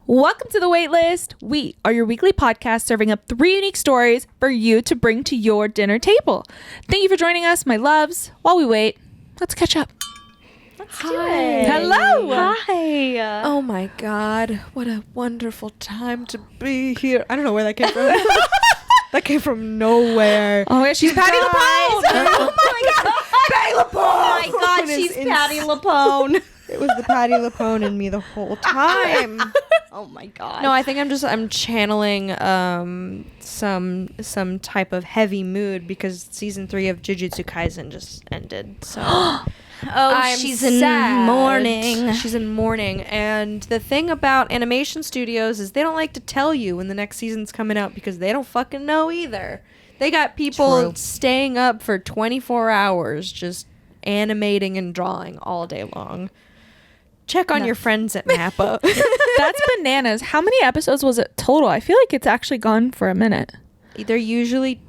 Welcome to the Waitlist. We are your weekly podcast serving up 3 unique stories for you to bring to your dinner table. Thank you for joining us, my loves. While we wait, let's catch up. Hi. Hello. Hi. Oh my God, what a wonderful time to be here. I don't know where that came from. That came from nowhere. Oh, yeah, she's Patty LaPone. Oh my God, Patty LaPone. Oh my God, she's Patty LaPone. It was the Patty LaPone in me the whole time. Oh my God. No, I think I'm channeling some type of heavy mood because season 3 of Jujutsu Kaisen just ended. So she's in mourning. She's in mourning. And the thing about animation studios is they don't like to tell you when the next season's coming out because they don't fucking know either. They got people staying up for 24 hours just animating and drawing all day long. Check on your friends at Mappa. That's bananas. How many episodes was it total? I feel like it's actually gone for a minute. They're usually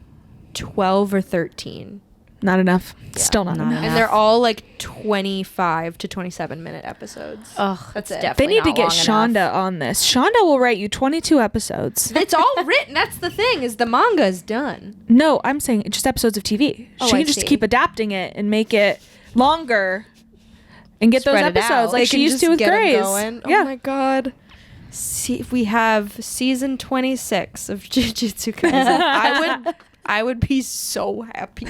12 or 13. Not enough. Yeah, Still not enough. And they're all like 25 to 27 minute episodes. Oh, That's it. They need to get Shonda. Shonda on this. Shonda will write you 22 episodes. It's all written. That's the thing, is the manga is done. No, I'm saying just episodes of TV. Oh, She I can just see. keep adapting it and make it longer and get Spread those it out. episodes like They she can used just to with get 'em Grace. going. Yeah. Oh my God. See, if we have season 26 of Jujutsu Kaisen, I would be so happy.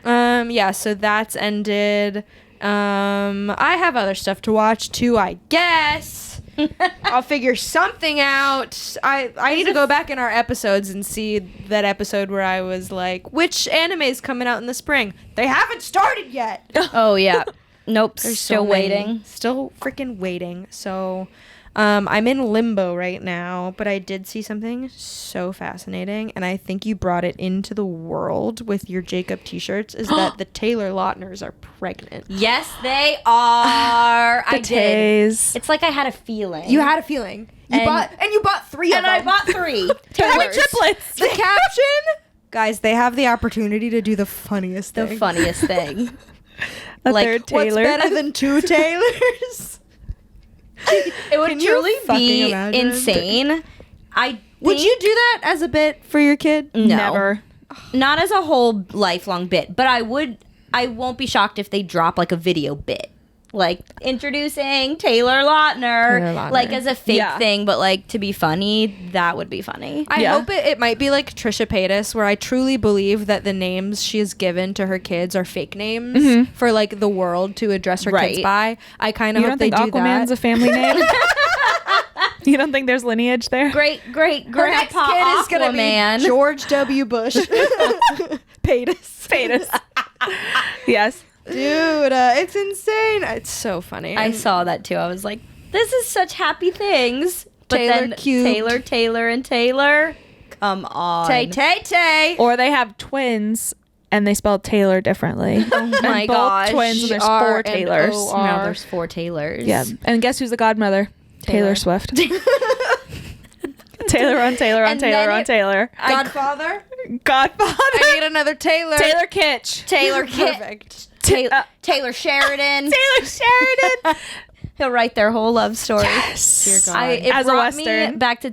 Yeah, so that's ended. I have other stuff to watch too, I guess. I'll figure something out. I need to go back in our episodes and see that episode where I was like, which anime is coming out in the spring? They haven't started yet. Oh, yeah. Nope. There's Still so many. waiting. Still freaking waiting. So I'm in limbo right now, but I did see something so fascinating, and I think you brought it into the world with your Jacob t-shirts, is that the Taylor Lautners are pregnant. Yes, they are. I did. Tays. It's like I had a feeling. You had a feeling. You bought 3 of And them. I bought 3. They're having Taylors. triplets. The caption? Guys, they have the opportunity to do the funniest The thing. funniest thing. A like, third What's Taylor. better than 2 Taylors? It would Can you truly fucking be imagine? insane. Would you do that as a bit for your kid? No. Never. Not as a whole lifelong bit, but I won't be shocked if they drop like a video bit. Like introducing Taylor Lautner, like as a fake thing, but like to be funny, that would be funny. I hope it might be like Trisha Paytas, where I truly believe that the names she has given to her kids are fake names for like the world to address her kids Right. by. I kind of You hope don't they think do Aquaman's that. a family name? You don't think there's lineage there? Great Her next grandpa kid is gonna Aquaman. be George W. Bush. Paytas. Paytas. Yes. Dude, it's insane. It's so funny. I And saw that too. I was like, this is such happy things. But Taylor then cubed. Taylor, and Taylor. Come on. Tay. Or they have twins and they spell Taylor differently. Oh my and both gosh. twins and there's 4 Taylors. R&O. Now there's 4 Taylors. Yeah. And guess who's the godmother? Taylor Swift. Taylor on Taylor on And then Taylor on it- Taylor. Godfather? Godfather. I need another Taylor. Taylor Kitsch. Taylor Perfect. Taylor Sheridan. Taylor Sheridan. He'll write their whole love story. Yes. Dear God. It As a brought me Western. back to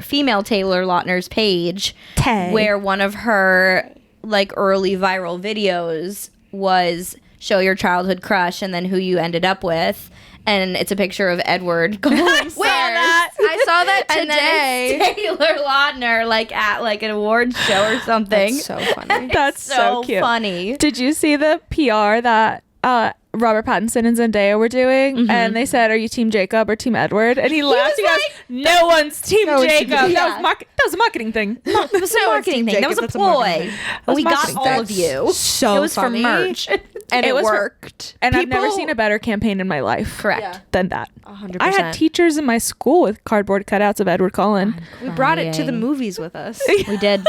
female Taylor Lautner's page, Tay. where one of her like early viral videos was show your childhood crush and then who you ended up with, and it's a picture of Edward going I saw that and then today. it's Taylor Lautner like at like an awards show or something. That's so funny. That's so cute. funny. Did you see the PR that Robert Pattinson and Zendaya were doing? And they said, "Are you Team Jacob or Team Edward?" And he laughed. He goes, "No one's Team No one's Team Jacob." Jacob. That was a marketing thing. It was a marketing thing. That was a That's a ploy. marketing thing. And we got marketing. all of you. So it was funny. for merch. And it was for- worked. And I've never People- seen a better campaign in my life. Correct. Yeah. Than that. 100%. I had teachers in my school with cardboard cutouts of Edward Cullen. We brought it to the Crying. movies with us. We did.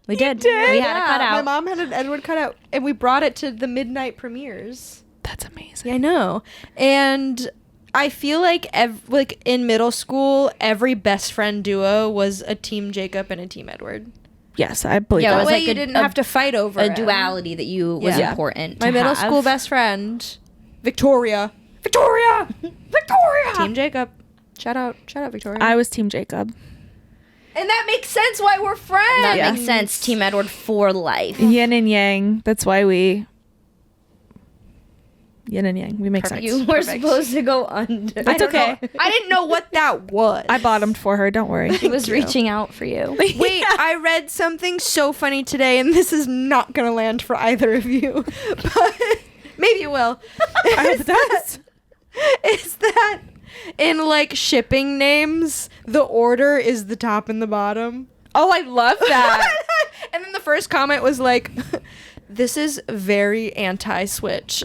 We did. did? We had a cutout. My mom had an Edward cutout, and we brought it to the midnight premieres. That's amazing. Yeah, I know. And I feel like like in middle school, every best friend duo was a Team Jacob and a Team Edward. Yes, I believe Yeah, it that. was That way like you a- didn't a- have to fight over A him. duality that was Yeah. important. My to middle have. school best friend, Victoria. Victoria! Team Jacob. Shout out Victoria. I was Team Jacob. And that makes sense why we're friends. That makes sense. Team Edward for life. Yin and yang. That's why we... Yin and yang. We make sense. You were supposed to go under. It's okay. I didn't know what that was. I bottomed for her. Don't worry. He was reaching out for you. Wait, I read something so funny today, and this is not going to land for either of you. But maybe it will. I hope it does. Is that in like shipping names, the order is the top and the bottom? Oh, I love that. And then the first comment was like, this is very anti-Switch.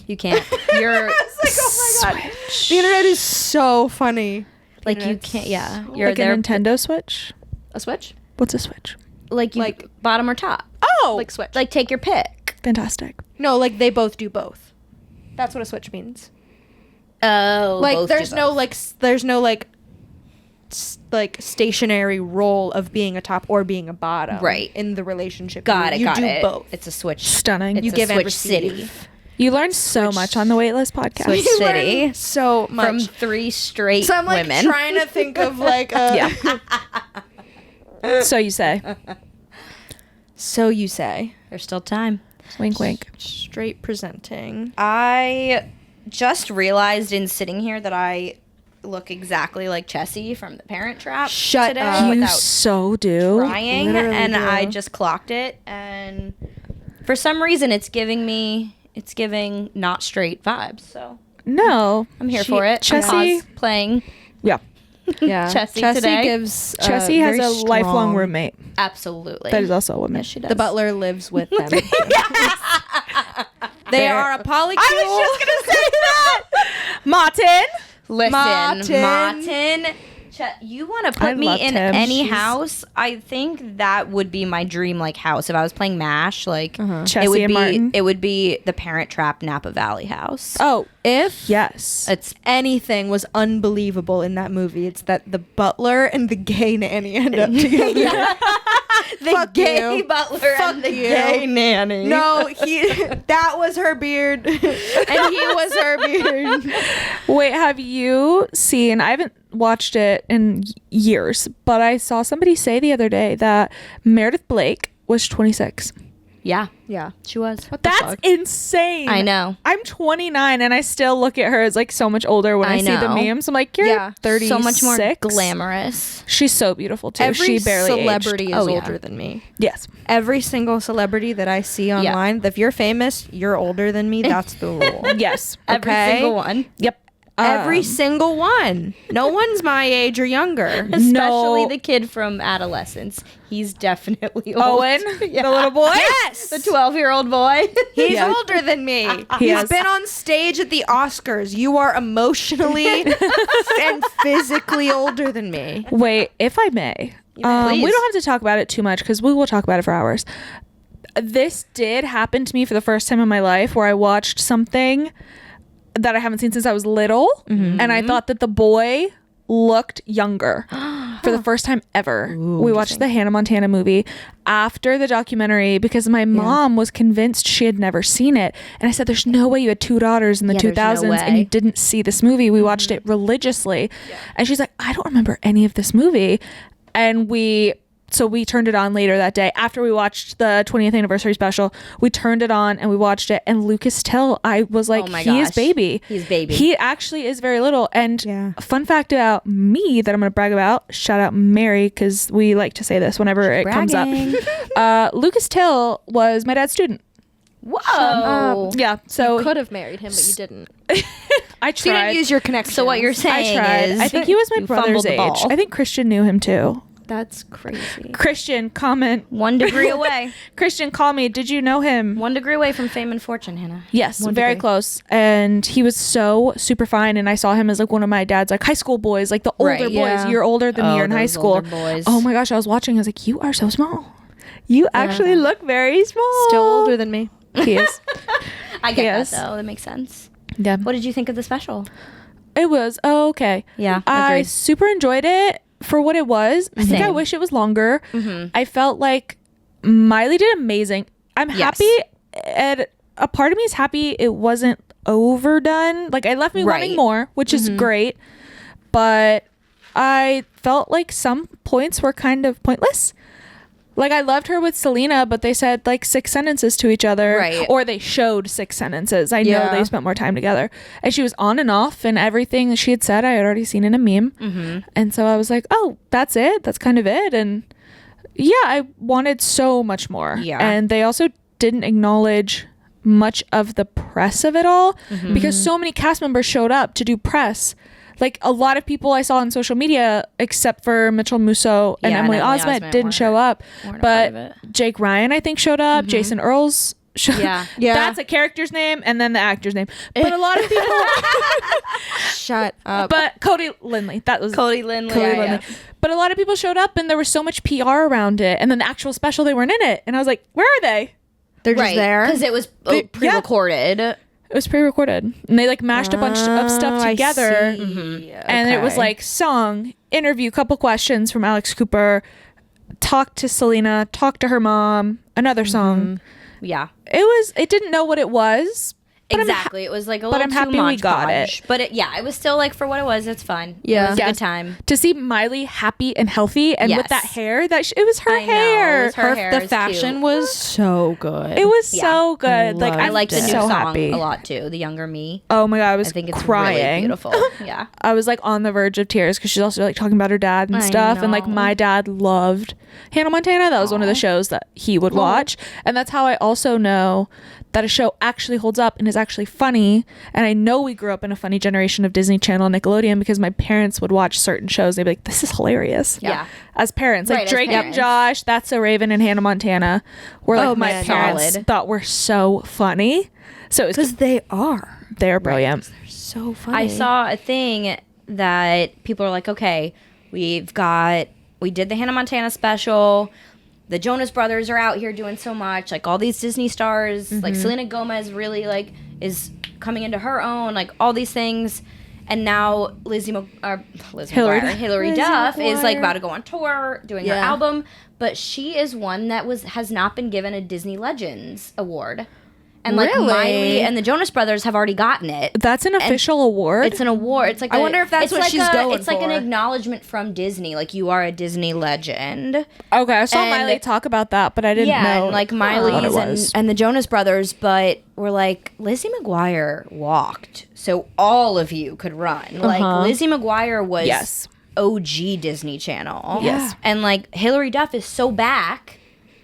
You can't. You're Like, oh my god. The internet is so funny. like you can't. Yeah, you're Like a there. Nintendo Switch? A Switch? What's a Switch? Like you, like- bottom or top. Oh, Like Switch. Like take your pick. fantastic. No, like they both do both. That's what a Switch means. Oh, Like both there's do no both. like there's no like like stationary role of being a top or being a bottom. Right. In the relationship. Got it. You got do it. both. It's a switch. Stunning. It's You a give and switch receive. city. You learned so much on the Waitlist podcast. Switch You city. learn so much. From 3 straight So I'm like women. trying to think of like a So you say. So you say. There's still time. Wink, wink. Straight presenting. I just realized in sitting here that I look exactly like Chessie from The Parent Trap Shut today up. You without so do. trying, Literally and do. I just clocked it, and for some reason it's giving not straight vibes, so No. I'm here for it. Chessie- Pause playing. Yeah. Yeah. Chessie today. gives Chessie has very a lifelong strong- roommate. Absolutely. That is also a woman. Yes, she does. The butler lives with them. They are a polycule. I was just going to say that. Martin. Listen, Martin. you want to I put me loved in him. any She's- house? I think that would be my dream like house. If I was playing MASH, like Chessie it would and be Martin. it would be the Parent Trap Napa Valley house. Oh, If yes. It's anything was unbelievable in that movie, it's that the butler and the gay nanny end up together. the Fuck gay you. butler Fuck and the you. gay nanny. No, that was her beard, and he was her beard. Wait, have you seen? I haven't watched it in years, but I saw somebody say the other day that Meredith Blake was 26. Yeah, Yeah, she was. That's insane. I know. I'm 29 and I still look at her as like so much older when I see the know. memes. I'm like, you're Yeah. 36. So much more glamorous. She's so beautiful too. every she barely celebrity aged. is Oh, yeah. older than me. Yes. Every single celebrity that I see online, if you're famous, you're older than me. That's the rule. Yes. Every Okay. single one. Yep. Every single one. No one's my age or younger. Especially No. the kid from Adolescence. He's definitely old. Owen, the little boy. Yes. The 12-year-old boy. He's Yeah. older than me. He He's is. been on stage at the Oscars. You are emotionally and physically older than me. Wait, if I may, we please. don't have to talk about it too much because we will talk about it for hours. This did happen to me for the first time in my life where I watched something that I haven't seen since I was little, and I thought that the boy looked younger for the first time ever. We watched the Hannah Montana movie after the documentary because my mom was convinced she had never seen it, and I said, "There's no way you had 2 daughters in the Yeah, there's no 2000s and way. you didn't see this movie." We watched it religiously, and she's like, "I don't remember any of this movie," and we turned it on later that day after we watched the 20th anniversary special. We turned it on and we watched it, and Lucas Till, I was like, Oh my he is gosh. baby. He's baby. He actually is very little. And Yeah. a fun fact about me that I'm going to brag about, shout out Mary, because we like to say this whenever it comes bragging. up. Lucas Till was my dad's student. Whoa. Yeah. So Could have married him, but you didn't. I So you tried. didn't use your connection. So what you're I saying tried. is I think he was my you brother's fumbled the age. ball. I think Christian knew him too. That's crazy. Christian, comment. 1 degree away. Christian, call me. Did you know him? 1 degree away from fame and fortune, Hannah. Yes, 1 very degree. close. And he was so super fine. And I saw him as like one of my dad's like high school boys, like the older Right, boys. yeah. You're older than me. Oh, You're in high those school. older boys. Oh my gosh, I was watching. I was like, you are so small. You actually look very small. Still older than me. He is. I get Yes. that though. That makes sense. Yeah. What did you think of the special? It was okay. Yeah, I agreed. super enjoyed it for what it was. I think I Same. wish it was longer. Mm-hmm. I felt like Miley did amazing. I'm Yes. happy, and a part of me is happy it wasn't overdone. Like, it left me wanting more, which is great, but I felt like some points were kind of pointless. Like, I loved her with Selena, but they said like 6 sentences to each other. Right. Or they showed 6 sentences. I know they spent more time together. And she was on and off, and everything that she had said I had already seen in a meme. And so I was like, oh, that's it? That's kind of it? And yeah, I wanted so much more. Yeah. And they also didn't acknowledge much of the press of it all, because so many cast members showed up to do press. Like, a lot of people I saw on social media, except for Mitchell Musso and Emily Osment, didn't show up. But Jake Ryan, I think, showed up. Jason Earls yeah. That's a character's name and then the actor's name. But a lot of people shut up. But Cody Lindley. That was Cody Lindley. Yeah. But a lot of people showed up and there was so much PR around it. And then the actual special, they weren't in it. And I was like, where are they? They're just there. Because it was pre-recorded. It was pre-recorded, and they like mashed a bunch of stuff together, and it was like song, interview, couple questions from Alex Cooper, talk to Selena, talk to her mom, another song. Yeah, it didn't know what it was. Exactly. It was like a little too happy we got it. But it was still like for what it was, it's fun. Yeah. It was a good time. To see Miley happy and healthy and with that hair, it was her hair. It was her hair. The fashion cute. was so good. It was so good. I liked the new so song happy. a lot too. The Younger Me. Oh my God, I was think it's crying. Really beautiful. Yeah. I was like on the verge of tears because she's also like talking about her dad and stuff. And like my dad loved Hannah Montana. That was one of the shows that he would watch. And that's how I also know that a show actually holds up and is actually funny. And I know we grew up in a funny generation of Disney Channel and Nickelodeon because my parents would watch certain shows. They'd be like, this is hilarious. Yeah. As parents. Like Drake and Josh, That's So Raven, and Hannah Montana were like my parents thought were so funny. So it's because they are. They're brilliant. They're so funny. I saw a thing that people are like, okay, we did the Hannah Montana special. The Jonas Brothers are out here doing so much, like all these Disney stars, like Selena Gomez really like is coming into her own, like all these things, and now Hilary Duff is like about to go on tour, doing her album, but she is one that has not been given a Disney Legends award. And like Miley and the Jonas Brothers have already gotten it. That's an official award? It's an award. It's like I wonder if that's what she's going for. It's like an acknowledgement from Disney. Like, you are a Disney legend. Okay, I saw Miley talk about that, but I didn't know. And like Miley's and the Jonas Brothers, but we're like, Lizzie McGuire walked so all of you could run. Like, Lizzie McGuire was OG Disney Channel. Yes. And like Hilary Duff is so back.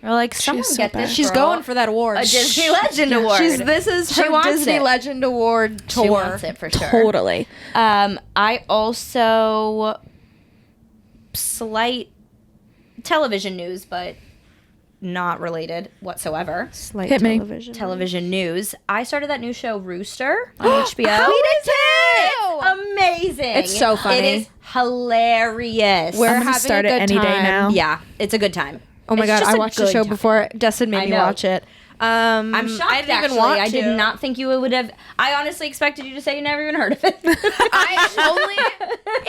Or like, someone get this. She's going for that award. A Disney Legend Award. This is her Disney Legend Award tour. She wants it for sure. Totally. I also slight television news, but not related whatsoever. Slight Hit television news. I started that new show Rooster on HBO. We did too. It's amazing. It's so funny. It is hilarious. We're having start a good it any day now. Yeah, it's a good time. Oh my God, I watched the show before. Destin made me watch it. I'm shocked, I didn't actually. even want I to. did not think you would have. I honestly expected you to say you never even heard of it.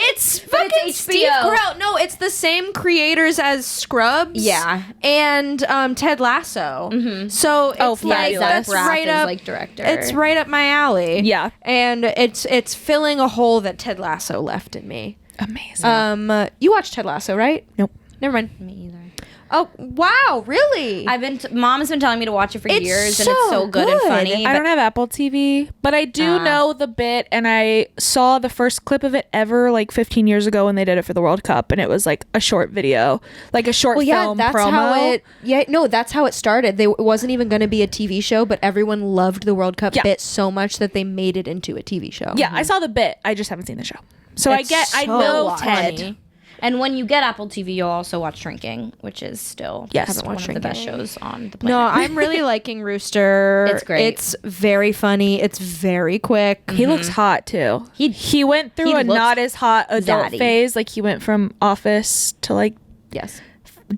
It's fucking Steve Carell. No, it's the same creators as Scrubs. Yeah. And Ted Lasso. So it's that's right up, like director. It's right up my alley. Yeah. And it's filling a hole that Ted Lasso left in me. Amazing. You watched Ted Lasso, right? Nope. Never mind. Me either. Oh wow! Really? Mom's been telling me to watch it for years, and it's so good and funny. I don't have Apple TV, but I do know the bit, and I saw the first clip of it ever like 15 years ago when they did it for the World Cup, and it was like a short video, like a short film that's promo. That's how it started. It wasn't even going to be a TV show, but everyone loved the World Cup bit so much that they made it into a TV show. Yeah, I saw the bit. I just haven't seen the show, so I know Ted. Funny. And when you get Apple TV, you'll also watch Shrinking, which is still one of the best shows on the planet. No, I'm really liking Rooster. It's great. It's very funny. It's very quick. He looks hot too. He went through a not as hot adult phase. Like he went from Office to like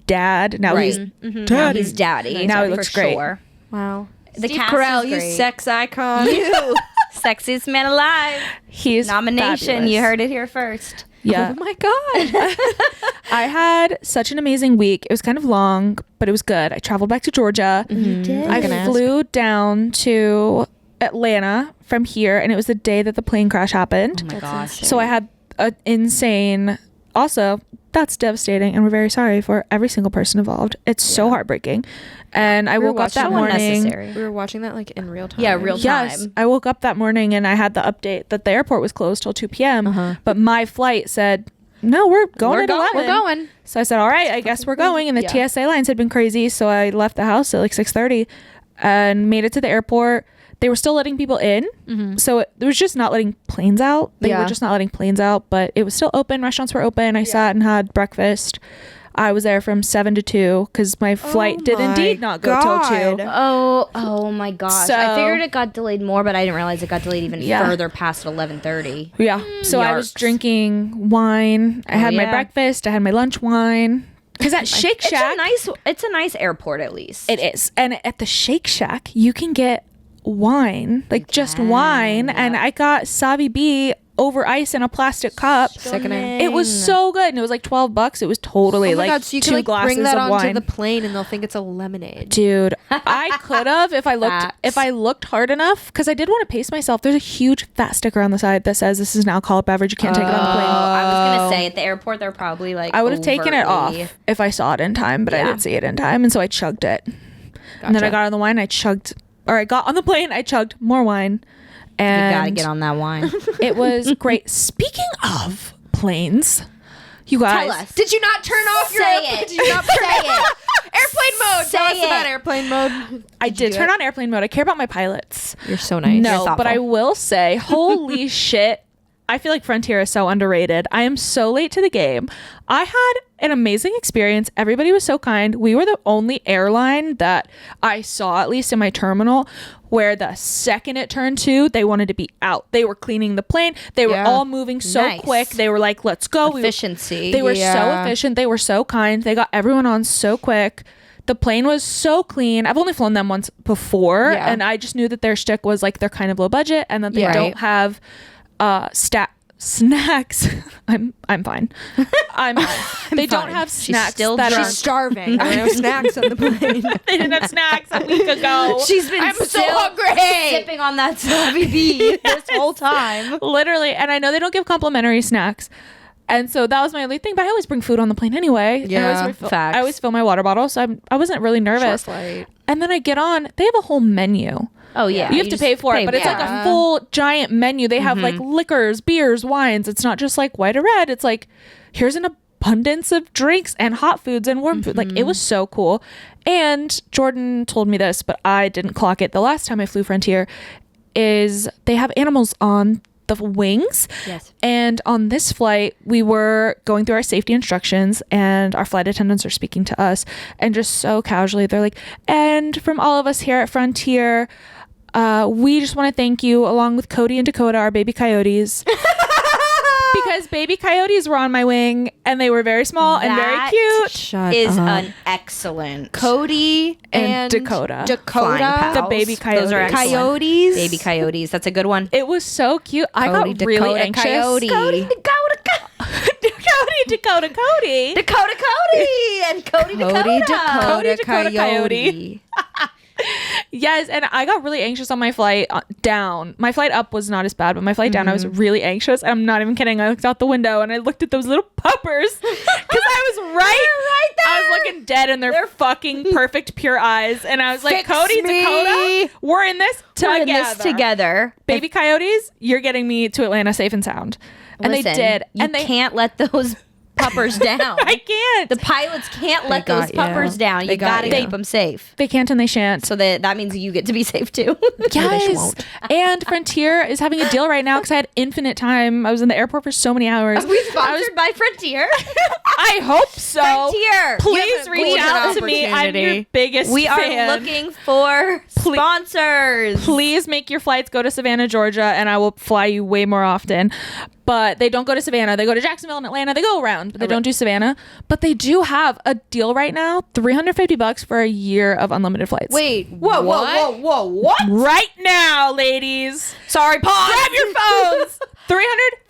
dad. Now he's daddy. Now he's daddy. Now he looks great. Sure. Wow. The Steve cast Carell, is you great. sex icon. You sexiest man alive. He's nomination. Fabulous. You heard it here first. Yeah. Oh my God. I had such an amazing week. It was kind of long, but it was good. I traveled back to Georgia. You did. I flew down to Atlanta from here, and it was the day that the plane crash happened. Oh my gosh. So I had an insane. Also, that's devastating, and we're very sorry for every single person involved. It's so heartbreaking. And I woke up that morning. We were watching that like in real time. Yeah, real time. Yes, I woke up that morning and I had the update that the airport was closed till 2 p.m. But my flight said, no, we're going at 11. We're going. So I said, all right, I guess we're going. And the TSA lines had been crazy. So I left the house at like 6:30 and made it to the airport. They were still letting people in. So it was just not letting planes out. They were just not letting planes out, but it was still open. Restaurants were open. I sat and had breakfast. I was there from 7 to 2 because my flight did indeed not go till 2. Oh my gosh. So, I figured it got delayed more, but I didn't realize it got delayed even further past 11:30. Yeah. So I was drinking wine. I had my breakfast. I had my lunch wine. Because at Shake Shack... It's a nice airport at least. It is. And at the Shake Shack, you can get wine. Like just wine. Yep. And I got Savi B over ice in a plastic cup. Sickening. It was so good, and it was like $12. It was totally so you 2 can, like, glasses bring that of wine. onto the plane, and they'll think it's a lemonade. Dude, I could have if I looked hard enough, because I did want to pace myself. There's a huge fat sticker on the side that says this is an alcoholic beverage. You can't take it on the plane. I was gonna say at the airport they're probably like. I would have taken it off if I saw it in time, but I didn't see it in time, and so I chugged it. And then I got on the wine. I got on the plane. I chugged more wine. And you gotta get on that wine. It was great. Speaking of planes, you guys, tell us. Did you not turn off your airplane? Did you not say it? Airplane mode. Tell us about airplane mode. I did turn on airplane mode. I care about my pilots. You're so nice. No, but I will say, holy shit. I feel like Frontier is so underrated. I am so late to the game. I had an amazing experience. Everybody was so kind. We were the only airline that I saw, at least in my terminal, where the second it turned 2, they wanted to be out. They were cleaning the plane. They were all moving so quick. They were like, let's go. Efficiency. They were so efficient. They were so kind. They got everyone on so quick. The plane was so clean. I've only flown them once before, and I just knew that their shtick was like they're kind of low budget and that they don't have snacks. I'm fine. I'm fine. They don't have snacks. She's starving. There were no snacks on the plane. They didn't have snacks a week ago. I'm so hungry. Sipping on that Savi B this whole time. Literally. And I know they don't give complimentary snacks. And so that was my only thing, but I always bring food on the plane anyway. Yeah, I always fill my water bottle, so I wasn't really nervous. And then I get on, they have a whole menu. Oh yeah, you have to pay for it, but it's like a full giant menu. They have like liquors, beers, wines. It's not just like white or red. It's like here's an abundance of drinks and hot foods and warm food. Like it was so cool. And Jordan told me this, but I didn't clock it. The last time I flew Frontier is they have animals on the wings. Yes. And on this flight, we were going through our safety instructions and our flight attendants are speaking to us, and just so casually, they're like, and from all of us here at Frontier, we just want to thank you, along with Cody and Dakota, our baby coyotes. Because baby coyotes were on my wing and they were very small and very cute. An excellent Cody and Dakota, the baby coyotes. Those are coyotes. Baby coyotes. That's a good one. It was so cute. I got really anxious. Cody, Cody, and Cody, Dakota, Coyote. Yes, and I got really anxious on my flight down. My flight up was not as bad, but my flight down, I was really anxious. I'm not even kidding. I looked out the window and I looked at those little puppers because I was right there. I was looking dead in their fucking perfect pure eyes, and I was like, Cody, Dakota, we're in this together. Baby coyotes, you're getting me to Atlanta safe and sound. And they did. And they can't let those puppers down. I can't. The pilots can't let those puppers down. You gotta keep them safe. They can't and they shan't. So that means you get to be safe too. Yes. And Frontier is having a deal right now because I had infinite time. I was in the airport for so many hours. Are we sponsored by Frontier? I hope so. Frontier, please reach out to me. I'm your biggest We fan. are looking for sponsors. Please make your flights go to Savannah, Georgia, and I will fly you way more often. But they don't go to Savannah. They go to Jacksonville and Atlanta. They go around, but they don't do Savannah. But they do have a deal right now, $350 for a year of unlimited flights. Wait, whoa, what? Right now, ladies. Sorry, pause. Grab your phones.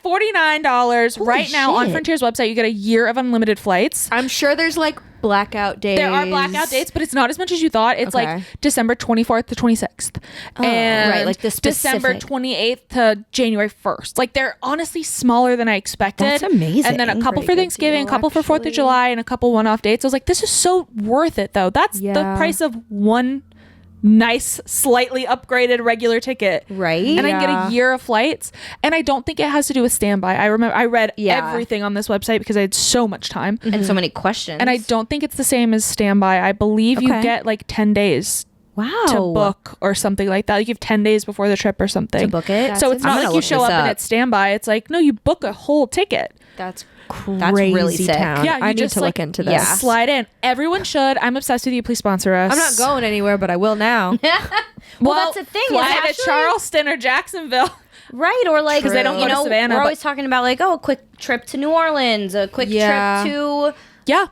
$49 right now on shit. Frontier's website. You get a year of unlimited flights. I'm sure there's like blackout days. There are blackout dates, but it's not as much as you thought. It's like December 24th to 26th. And right, like the December specific. 28th to January 1st. Like they're honestly smaller than I expected. That's amazing. And then a couple Pretty for good Thanksgiving, a deal, couple for 4th of actually. July, and a couple one-off dates. I was like, this is so worth it though. That's the price of one nice, slightly upgraded regular ticket. Right. And I can get a year of flights. And I don't think it has to do with standby. I remember I read Yeah. everything on this website because I had so much time. And so many questions. And I don't think it's the same as standby. I believe you get like 10 days wow. to book or something like that. Like you have 10 days before the trip or something. To book it? So it's I'm not gonna like you look show this up and up. it's standby. It's like, no, you book a whole ticket. That's That's really sick. town. Yeah, you I need just to like, look into this. Yeah. slide in. Everyone should. I'm obsessed with you. Please sponsor us. I'm not going anywhere, but I will now. Well, that's the thing. Fly It's to actually- Charleston or Jacksonville. Right, or like, 'Cause they don't go to Savannah, we're but- always talking about like, oh, a quick trip to New Orleans, a quick Yeah. trip to Yeah.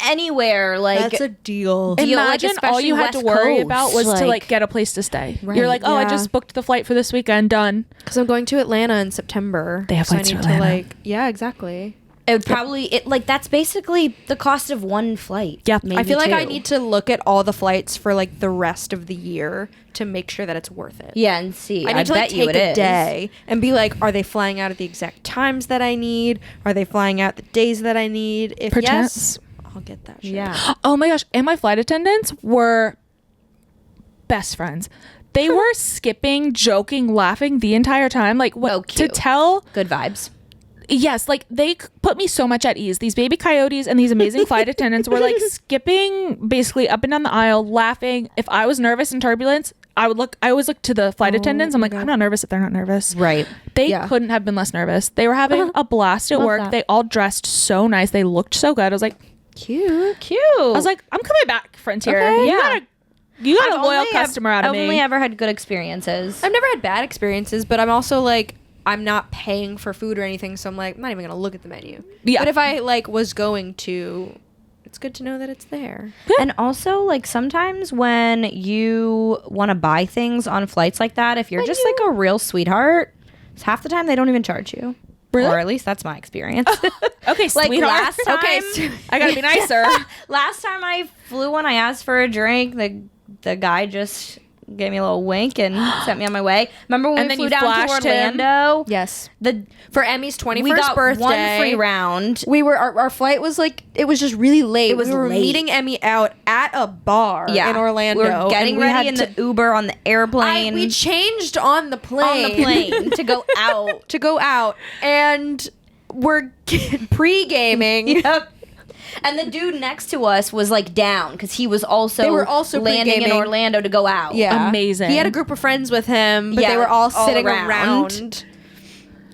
anywhere. Like, That's a deal. Deal, like, Imagine all especially you had to West worry Coast, about was to like- like get a place to stay. Right. You're like, oh, I Yeah. just booked the flight for this weekend. Done. Because I'm going to Atlanta in September. They have so I flights to need Atlanta. like, yeah, exactly. it would probably, that's basically the cost of one flight. Yeah. maybe I feel like I two. need to look at all the flights for like the rest of the year to make sure that it's worth it. Yeah, and see. I need to like bet you take it a is. day and be like, are they flying out at the exact times that I need? Are they flying out the days that I need? If Perchance. yes, I'll get that shit. Yeah. Oh my gosh. And my flight attendants were best friends. They were skipping, joking, laughing the entire time. Like what Oh, to cute. tell. Good vibes. Yes, like they put me so much at ease. These baby coyotes and these amazing flight attendants were like skipping basically up and down the aisle, laughing. If I was nervous in turbulence, I always look to the flight attendants. I'm like, I'm not nervous if they're not nervous. Right. They Yeah. couldn't have been less nervous. They were having a blast at Love work. that. They all dressed so nice. They looked so good. I was like, Cute. Cute. I was like, I'm coming back, Frontier. Okay. You got a loyal customer out of I've me. only ever had good experiences. I've never had bad experiences, but I'm also like, I'm not paying for food or anything, so I'm like, I'm not even gonna look at the menu. Yeah. But if I like was going to, it's good to know that it's there. And also, like, sometimes when you want to buy things on flights like that, if you're just like a real sweetheart, half the time they don't even charge you. Really? Or at least that's my experience. Okay, Like sweetheart. last time, Okay, I gotta be nicer. last time I flew when I asked for a drink, the guy just gave me a little wink and sent me on my way. Remember when And we then flew you down to flashed him? Orlando? Yes. The For Emmy's 21st we got birthday, one free round. we were our flight was like it was just really late. It was we were late. meeting Emmy out at a bar in Orlando. We were getting and we ready had in the Uber on the airplane. we changed on the plane. on the plane to go out. to go out, and we're pre-gaming. Yep. And the dude next to us was like down because he was also They were also landing in pre-gaming. Orlando to go out. Yeah, Amazing. He had a group of friends with him, but Yeah, they were all all sitting around. around.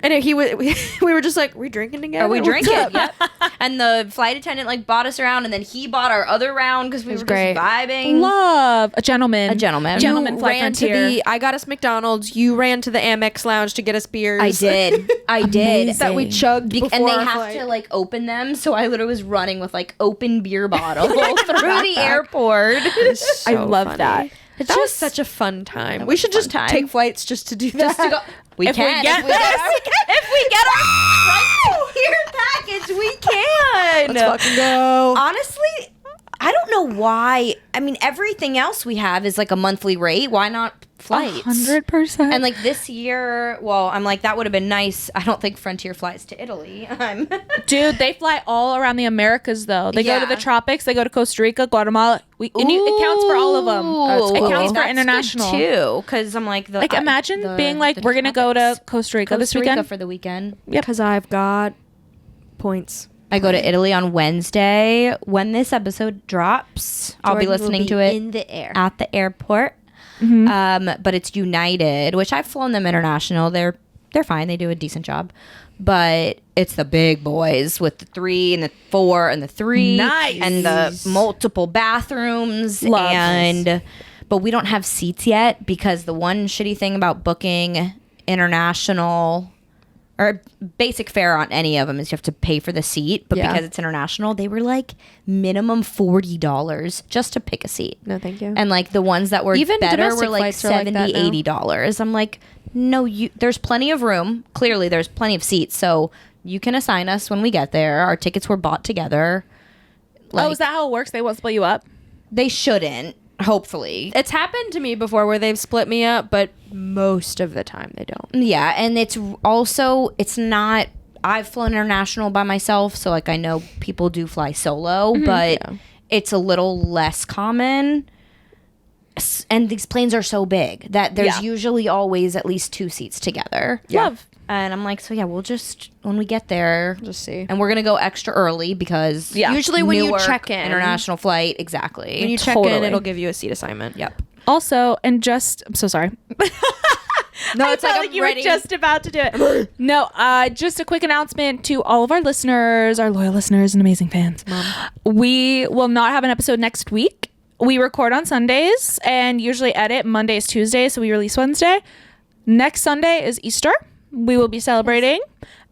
And he was, we were just like, we drinking together? Are we What's drinking? up?" Yep. And the flight attendant like bought us around, and then he bought our other round because we were was great. just vibing. Love a gentleman. A gentleman. Gentleman You fly ran to Frontier. the. I got us McDonald's. You ran to the Amex Lounge to get us beers. I did. I did. That we chugged before and they our have flight. to like open them, so I literally was running with like open beer bottle through the airport. I love that. It's That just was- such a fun time. that We was should a fun just time. take flights just to do that. Just to go. We If we can. get if we get our Frontier package, we can. Let's fucking go. Honestly, I don't know why. I mean, everything else we have is like a monthly rate. Why not flights? 100%. And like this year, well, I'm like that would have been nice. I don't think Frontier flies to Italy. Dude, they fly all around the Americas though. They go to Yeah. the tropics. They go to Costa Rica, Guatemala. It counts for all of them. It counts for international too. Because I'm like, Like imagine being like, we're gonna go to Costa Rica this weekend. for the weekend. Because I've got points. I go to Italy on Wednesday. When this episode drops, I'll be Jordan will listening be to it in the air. at the airport. But it's United, which I've flown them international. They're fine. They do a decent job. But it's the big boys with the 3 and the 4 and the 3 Nice. and the multiple bathrooms. Love. But we don't have seats yet because the one shitty thing about booking international or basic fare on any of them is you have to pay for the seat. But Yeah. because it's international, they were like minimum $40 just to pick a seat. No, thank you. And like the ones that were Even better domestic were like flights are like that $70, now. $80. I'm like, no, there's plenty of room. Clearly, there's plenty of seats. So you can assign us when we get there. Our tickets were bought together. Is that how it works? They won't split you up? They shouldn't, hopefully. It's happened to me before where they've split me up, but most of the time they don't. Yeah, and it's not... I've flown international by myself, so like I know people do fly solo, but it's a little less common. And these planes are so big that there's usually always at least 2 seats together. Yeah. Love. And I'm like, so yeah, we'll just, when we get there, just see. And we're going to go extra early because usually when you Newark, check in, international flight, exactly. When you check in, it'll give you a seat assignment. Yep. Also, and just, I'm so sorry. No, it's like you were just about to do it. No, just a quick announcement to all of our listeners, our loyal listeners and amazing fans. Mom. We will not have an episode next week. We record on Sundays and usually edit Mondays, Tuesdays, so we release Wednesday. Next Sunday is Easter. We will be celebrating.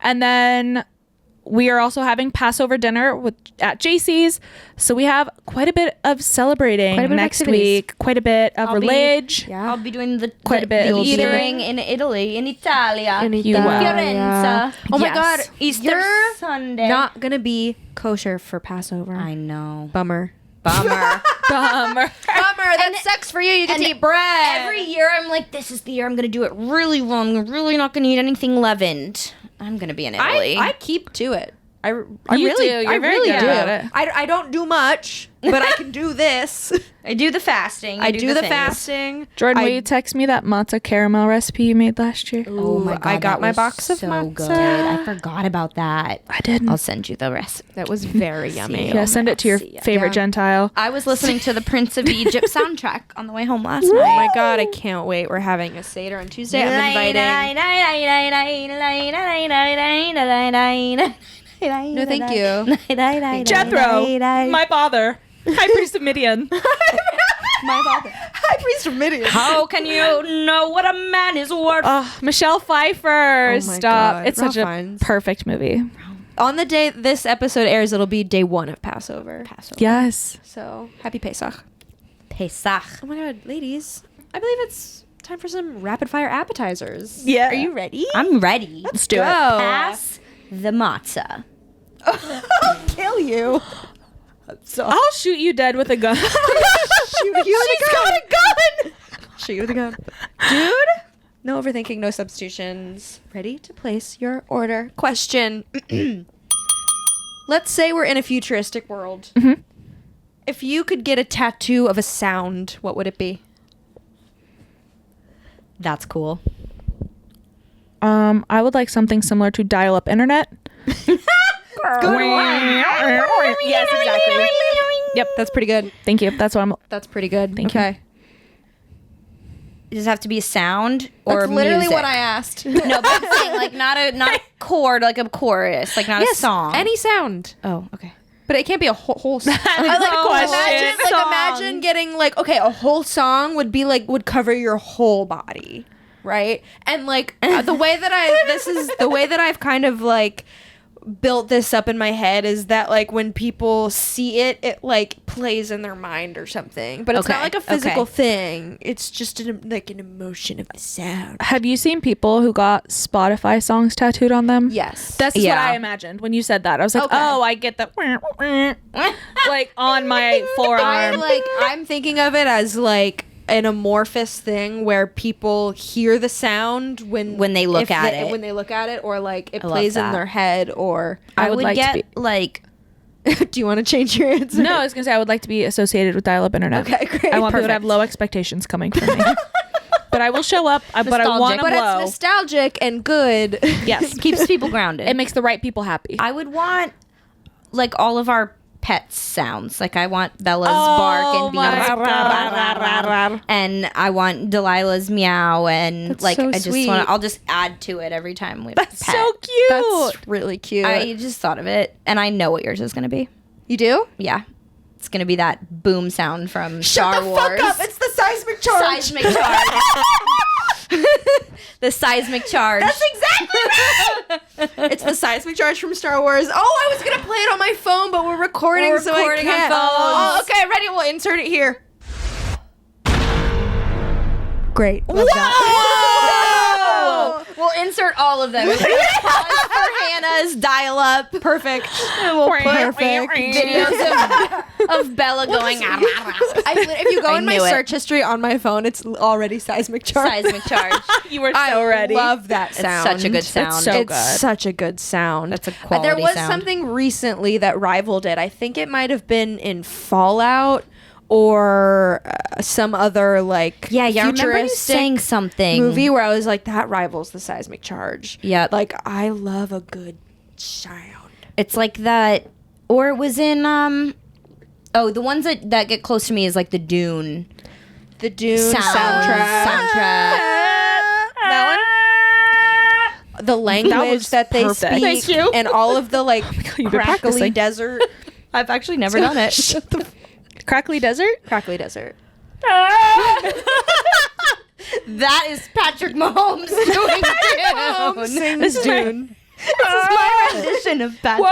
And then we are also having Passover dinner at JC's. So we have quite a bit of celebrating next week. Quite a bit of religion. I'll be doing the eating in Italy, in Italia. Fiorenza. Oh my God. Easter Sunday. Not going to be kosher for Passover. I know. Bummer. Bummer. That sucks for you. You get to eat bread. Every year I'm like, this is the year I'm going to do it really well. I'm really not going to eat anything leavened. I'm going to be in Italy. I keep to it. I You really do. You're I very really good do. about it. I don't do much, but I can do this. I do the fasting. I do the things. fasting. Jordan, will you text me that matzo caramel recipe you made last year? Oh my God, I got that my was box of so matzo. good. I forgot about that. I didn't. I'll send you the recipe. That was very yummy. Yeah, send it to your favorite Gentile. I was listening to the Prince of Egypt soundtrack on the way home last night. Oh my God, I can't wait. We're having a Seder on Tuesday. I'm inviting. No, thank you. Jethro, my father, high priest of Midian. My father. High priest of Midian. How can you know what a man is worth? Michelle Pfeiffer. Oh my Stop. God. It's such Ralph a Fiennes. perfect movie. On the day this episode airs, it'll be day 1 of Passover. Yes. So, happy Pesach. Pesach. Oh my God, ladies. I believe it's time for some rapid fire appetizers. Yeah. Are you ready? I'm ready. Let's do it. Pass the matzah. I'll kill you. I'll shoot you dead with a gun. Shoot you with a gun. Shoot you with a gun. Dude. No overthinking, no substitutions. Ready to place your order. Question. Let's say we're in a futuristic world. Mm-hmm. If you could get a tattoo of a sound, what would it be? That's cool. I would like something similar to dial-up internet. Yes, exactly. Yep, That's pretty good. thank you. That's what I'm. That's pretty good. Thank you. Okay. Does it have to be a sound or That's literally music? what I asked. No, but I'm saying like not a chord, like a chorus, like not a song. Any sound. Oh, okay. But it can't be a whole song. question. Imagine getting a whole song would cover your whole body, right? And the way that I've kind of built this up in my head is that when people see it, it plays in their mind or something. But it's not like a physical thing. It's just an emotion of the sound. Have you seen people who got Spotify songs tattooed on them? Yes. That's what I imagined when you said that. I was like, Okay. oh, I get the on my forearm. I'm thinking of it as an amorphous thing where people hear the sound when they look at it. when they look at it, or it love plays in that. their head, or I would like get to be. do you want to change your answer? No, I was gonna say I would like to be associated with dial-up internet. Okay, great. I want people to Perfect. have low expectations coming from me. But I will show up. But I want to But blow. it's nostalgic and good. Yes, Keeps people grounded. it makes the right people happy. I would want all of our pets sounds. I want Bella's bark and Bea's and I want Delilah's meow, and That's so I just sweet. want I'll just add to it every time we That's pet. so cute. That's really cute. I just thought of it, and I know what yours is gonna be. You do? Yeah, it's gonna be that boom sound from Star Wars. Fuck up! It's the seismic charge. Seismic charge. The seismic charge. That's exactly right. It's the seismic charge from Star Wars. Oh, I was gonna play it on my phone, but we're recording, We're so recording I on can't. phones. Oh, okay, ready? We'll insert it here. Great. Love Whoa! that. We'll insert all of them. We'll pause for Hannah's dial-up. Perfect. And we'll put Perfect. videos of Bella going. If you go in my knew it. search history on my phone, it's already seismic charge. Seismic charge. You were I so ready. love that sound. It's such a good sound. so It's good. such a good sound. That's a quality There was sound. something recently that rivaled it. I think it might have been in Fallout or some other like I remember you futuristic saying something. movie where I was like, that rivals the seismic charge. Yep. Like, I love a good sound. It's like that, or it was in the ones that get close to me is like the Dune The Dune soundtrack. That The language was that they perfect. speak. Thank you. And all of the like you've been crackly practicing. desert. I've actually never done it. Shut the Crackly Desert? crackly desert. That is Patrick Mahomes doing Dune. Sing This is Dune. This is my rendition of Patrick.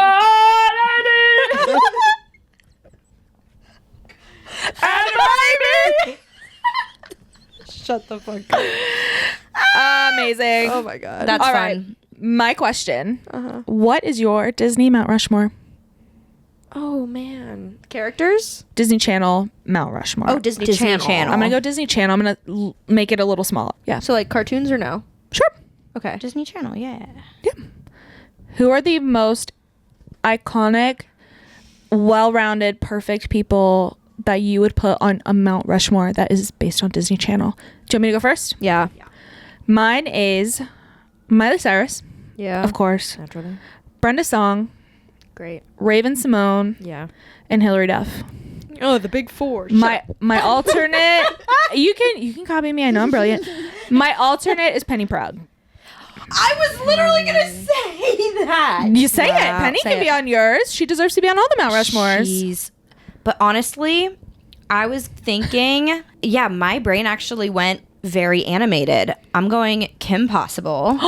Shut the fuck up. Amazing. Oh my god. That's All fun. right. My question. Uh-huh. What is your Disney Mount Rushmore? Oh man. Characters? Disney Channel Mount Rushmore. Oh, Disney, Disney Channel. Channel. I'm going to go Disney Channel. I'm going to make it a little smaller. Yeah. So like cartoons or no? Sure. Okay. Disney Channel, yeah. Who are the most iconic, well-rounded, perfect people that you would put on a Mount Rushmore that is based on Disney Channel? Do you want me to go first? Yeah. Mine is Miley Cyrus, Yeah. of course, Naturally. Brenda Song, Great. Raven Simone, Yeah. and Hilary Duff. Oh, the big four. My alternate, you can copy me. I know I'm brilliant. My alternate is Penny Proud. I was literally gonna say that. You say it. Wow. Penny Say can be it. on yours. She deserves to be on all the Mount Rushmores. Jeez. But honestly, I was thinking, my brain actually went very animated. I'm going Kim Possible.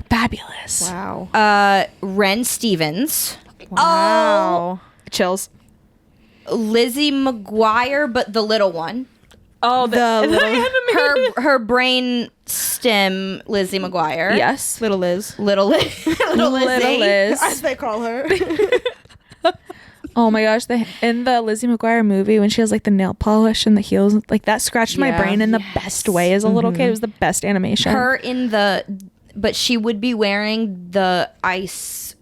Fabulous. Wow. Ren Stevens. Wow. Chills. Lizzie McGuire, but the little one. Oh, The little, Her brain stem, Lizzie McGuire. yes. little Liz. Little Lizzie. Little Liz. As they call her. Oh my gosh, in the Lizzie McGuire movie when she has like the nail polish and the heels, like that scratched my Yeah. brain in the best way as a little kid. It was the best animation. Her but she would be wearing the ice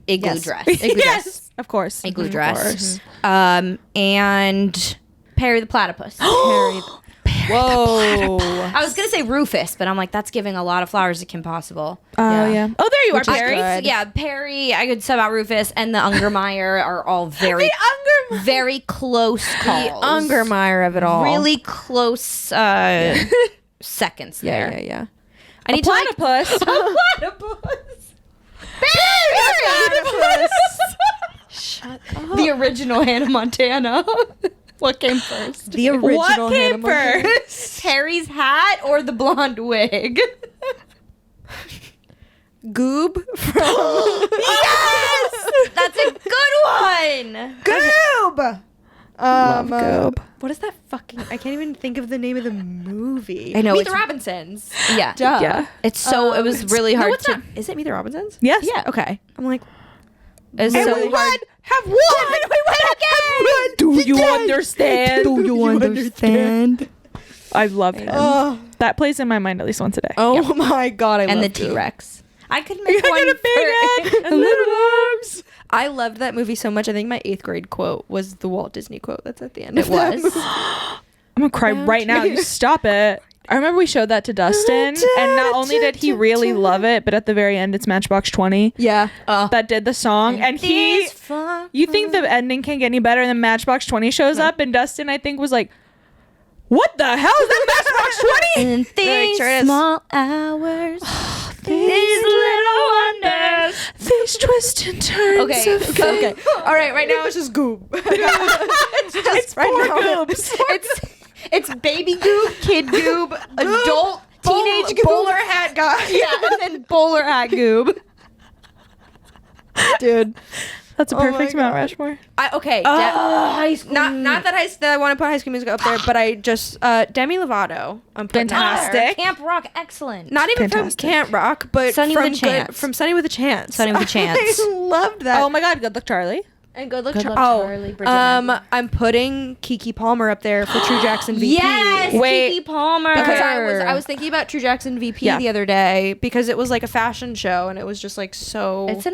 igloo Yes. dress. Igloo yes, dress. of course. Igloo Of dress. course. And Perry the Platypus. Whoa. I was gonna say Rufus, but I'm like, that's giving a lot of flowers to Kim Possible. Oh yeah. Oh, there you Which are, is Perry. good. Yeah, Perry. I could say about Rufus and the Ungermeyer are all very, very close calls. Ungermeyer of it all. Really close seconds Yeah, there. yeah. I need Platypus. to platypus. Perry. Shut up. The original Hannah Montana. What came first? The original What came Hannah Montana. first? Perry's hat or the blonde wig? Goob from Yes! That's a good one. Goob. Love Goob. What is that fucking? I can't even think of the name of the movie. I know, Meet it's- the Robinsons. Yeah. Duh. Yeah. It's so, it was really hard it's to. not. Is it Meet the Robinsons? Yes. Yeah. Okay. I'm like, It's And so we hard. have won. We won again. Do you understand? Do you understand? I love him. Oh, That plays in my mind at least once a day. oh my god! I And love the Goob. T-Rex. I could make I one got a big for- head and little arms. I loved that movie so much. I think my 8th grade quote was the Walt Disney quote. That's at the end. It of that was. movie. I'm gonna cry right now. You stop it. I remember we showed that to Dustin, and not only did he really love it, but at the very end, it's Matchbox 20 Yeah. that did the song, and he. It's fun. You think the ending can't get any better, and then Matchbox 20 shows up, and Dustin, I think, was like, "What the hell is that Matchbox 20?" In these sure is. small hours, These little wonders. These twists and turns. Okay, of fate. Okay. All right. Right now it's just Goob. it's just right now. It's baby goob, kid goob, adult, teenage goob. bowler hat guy. Yeah, and then bowler hat goob. Dude. That's a perfect Mount Rushmore. High School. Not that I want to put High School Musical up there, but I just Demi Lovato. I'm putting Fantastic. Camp Rock, excellent. Not even from Camp Rock, but Sunny from with a Chance. From Sunny with a Chance. Sunny with a Chance. I loved that. Oh my God, Good Luck Charlie. And Good Luck Good Luck, Charlie. Bridget Mendel. I'm putting Keke Palmer up there for True Jackson VP. Yes, Wait. Keke Palmer. Because I was thinking about True Jackson VP the other day because it was like a fashion show and it was just like so. It's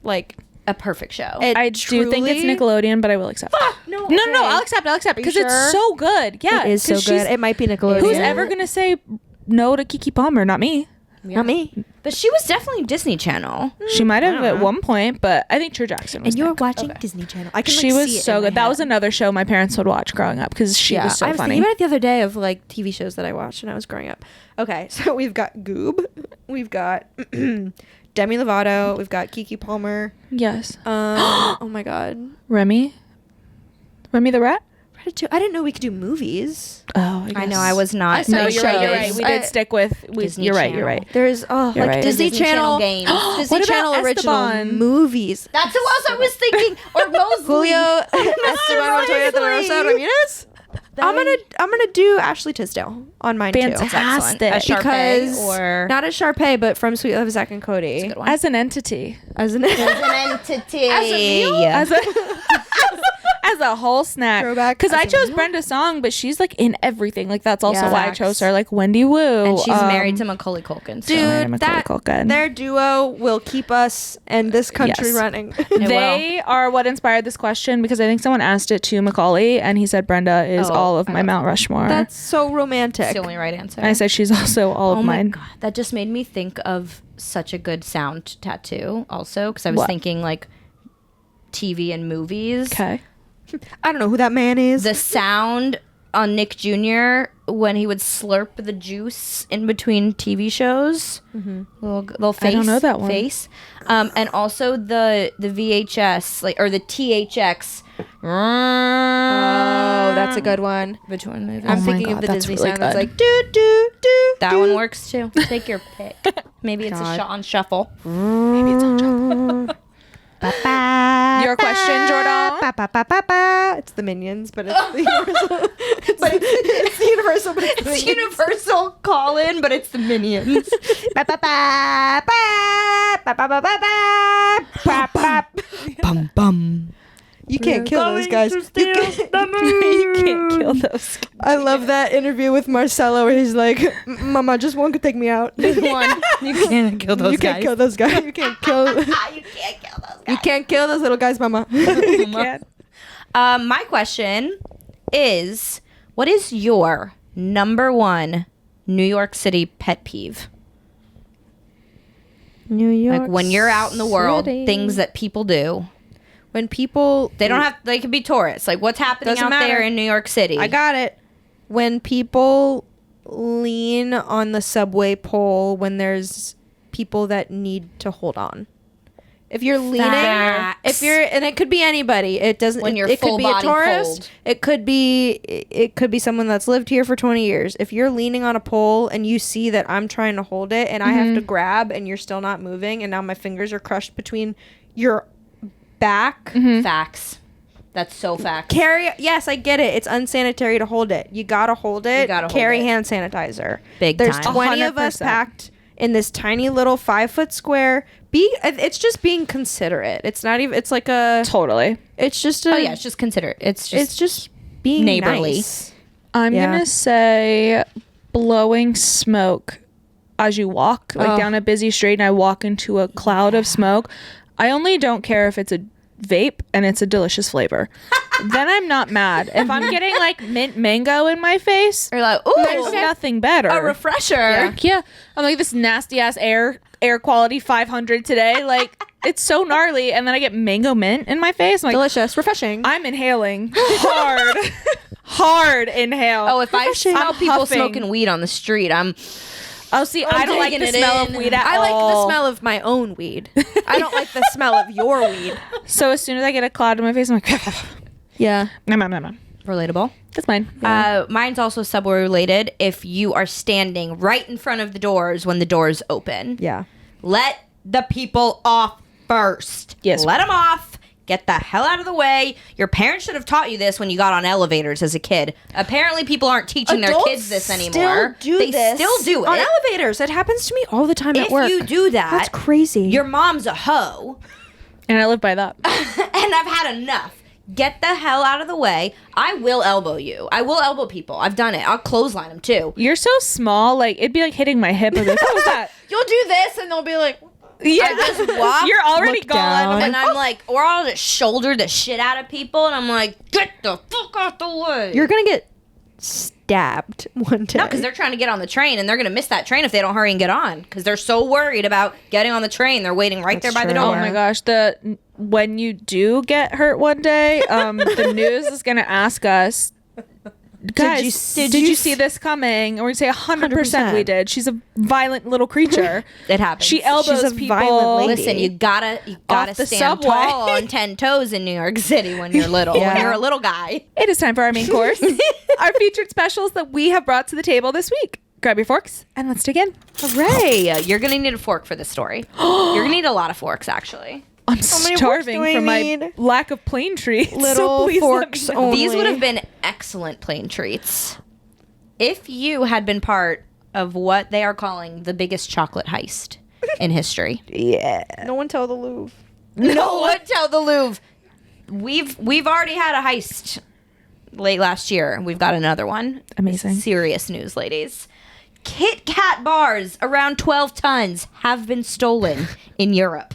like a perfect show. I do think it's Nickelodeon, but I will accept. No, I'll accept because it's so good. Yeah, it is so good. It might be Nickelodeon. Who's ever gonna say no to Keke Palmer? Not me. Not me. But she was definitely Disney Channel. She might have at one point, but I think True Jackson was. And you were next. watching Disney Channel. I can. She like, was see it so in my good. That head. was another show my parents would watch growing up because she was so I was funny. thinking about it the other day of like TV shows that I watched when I was growing up. Okay, so we've got Goob, we've got Demi Lovato, we've got Keke Palmer. Yes. Oh my God, Remy the Rat. Ratatouille. I didn't know we could do movies. Oh, I know, I was not. No, you're right. shows. We did stick with. Disney You're right. Channel. You're right. There's You're like right. Disney Disney Channel Channel games. Disney What about Channel original Esteban? movies. That's who else I was thinking. Or Mosley. Julio Esteban Montoya de la Rosa Ramirez. I'm gonna do Ashley Tisdale on mine Fantastic. A Sharpay because or not as Sharpay, but from Sweet Love of Zack and Cody. good one. As an entity. As an As an entity. As a meal? As a as a whole snack. Throwback Because as I a chose meal? Brenda's song, but she's like in everything. Like that's also Yeah. why I chose her. Like Wendy Wu. And she's married to Macaulay Culkin. So. Married to Dude, Macaulay Culkin. their duo will keep us and this country Yes. running. They are what inspired this question because I think someone asked it to Macaulay and he said Brenda is Oh, all of my Mount Rushmore. That's so That's romantic. the only right answer. I said she's also all oh of my mine. God. That just made me think of such a good sound tattoo also. Because I was What? thinking like TV and movies. Okay. I don't know who that man is. The sound on Nick Jr. when he would slurp the juice in between TV shows. Little face. I don't know that one. Face. And also the VHS or the THX. Oh, that's a good one. Which one is it? I'm my thinking God, of the that's Disney really sound that's good. like do do do. That do. one works too. Take your pick. Maybe it's God. a shot on shuffle. Maybe it's on top. Your question, Jordan? It's the Minions, but it's the Universal. It's the Universal, but it's the It's Minions. Universal call-in, but it's the Minions. Bum bum. You can't kill those guys. You You can't kill those. I love that interview with Marcelo where he's like, "Mama, just one could take me out. One. You can't kill those You can't kill those guys. You can't kill. You can't kill those guys. You can't kill those little guys, Mama." You can't. My question is, what is your number one New York City pet peeve? New York. Like when you're out in the world, City. things that people do. When people They don't have. They could be tourists. Like what's happening Doesn't out matter. there in New York City? I got it. When people lean on the subway pole when there's people that need to hold on. If you're leaning, Facts. if you're, and it could be anybody. It doesn't. When you're it could full be a body tourist. cold. It could be someone that's lived here for 20 years. If you're leaning on a pole and you see that I'm trying to hold it and I have to grab and you're still not moving and now my fingers are crushed between your back. Facts. That's so facts. Yes, I get it. It's unsanitary to hold it. You gotta hold it. gotta hold Carry it. hand sanitizer. Big There's time. 20 of us 100%. packed in this tiny little 5-foot square. It's just being considerate. It's not even. It's like a. Totally. It's just a. Oh yeah, it's just considerate. It's just being neighborly. nice. I'm Yeah. gonna say blowing smoke as you walk like Oh. down a busy street and I walk into a cloud of smoke. I only don't care if it's a vape and it's a delicious flavor. Then I'm not mad. If I'm getting like mint mango in my face, You're like, there's ooh, nothing better. a refresher. Yeah. I'm like this nasty ass air quality 500 today. Like it's so gnarly and then I get mango mint in my face. I'm like Delicious, refreshing. I'm inhaling hard. Hard inhale. Oh, if I smell I'm people huffing. smoking weed on the street, I'm Oh, see, I don't like taking the it smell in. of weed at I like the all. smell of my own weed. I don't like the smell of your weed. So as soon as I get a cloud in my face, I'm like, Yeah. nom, nom, nom, nom. relatable. That's mine. Mine's also subway related. If you are standing right in front of the doors when the doors open, Yeah. let the people off first. Yes. Let them off. Get the hell out of the way. Your parents should have taught you this when you got on elevators as a kid. Apparently, people aren't teaching their kids this anymore. They still do it. On elevators. It happens to me all the time at work. If you do that, that's crazy. Your mom's a hoe. And I live by that. And I've had enough. Get the hell out of the way. I will elbow you. I will elbow people. I've done it. I'll clothesline them too. You're so small. Like, it'd be like hitting my hip. I'd be like, what was that? You'll do this and they'll be like, yeah. I just walk. You're already look gone. down. And I'm like, or I'll just shoulder the shit out of people. And I'm like, get the fuck out the way. you're going to get stabbed one day. No, because they're trying to get on the train, and they're going to miss that train if they don't hurry and get on, because they're so worried about getting on the train. They're waiting right there by the true. door. Oh my gosh, when you do get hurt one day, the news is gonna ask us, guys, did you see this coming? And we say 100% we did. She's a violent little creature. It happens. She elbows She's a people. violent lady. Listen, you gotta Off the stand subway. tall on 10 toes in New York City when you're little. Yeah. When you're a little guy. It is time for our main course. Our featured specials that we have brought to the table this week. Grab your forks and let's dig in. Hooray! You're gonna need a fork for this story. You're gonna need a lot of forks, actually. I'm many forks starving do I from my need? lack of plain treats. Little so please forks let me know. only. These would have been excellent plain treats if you had been part of what they are calling the biggest chocolate heist in history. Yeah. No one tell the Louvre. No one tell the Louvre. We've already had a heist late last year. We've got another one. Amazing. Serious news, ladies. KitKat bars around 12 tons have been stolen in Europe.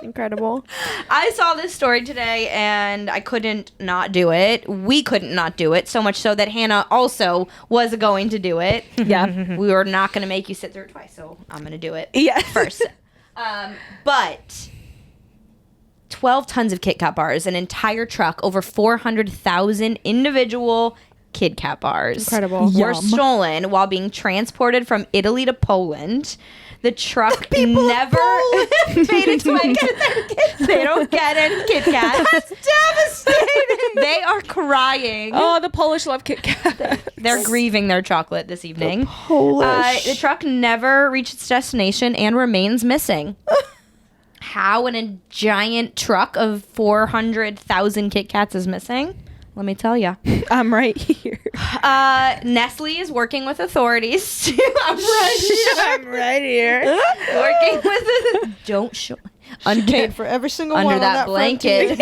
Incredible. I saw this story today and I couldn't not do it. We couldn't not do it, so much so that Hannah also was going to do it. Yeah. We were not going to make you sit through it twice, so I'm going to do it Yeah. first. But 12 tons of KitKat bars, an entire truck, over 400,000 individual KitKat bars Incredible. were Yum. stolen while being transported from Italy to Poland. The truck never made it to my kids. They don't get any KitKat. That's devastating. They are crying. Oh, the Polish love KitKat. They're grieving their chocolate this evening. Polish. The truck never reached its destination and remains missing. How a giant truck of 400,000 KitKats is missing? Let me tell you. I'm right here. Nestle is working with authorities. I'm right here. I'm right here. Working with don't show Paid for every single under one that, on that blanket.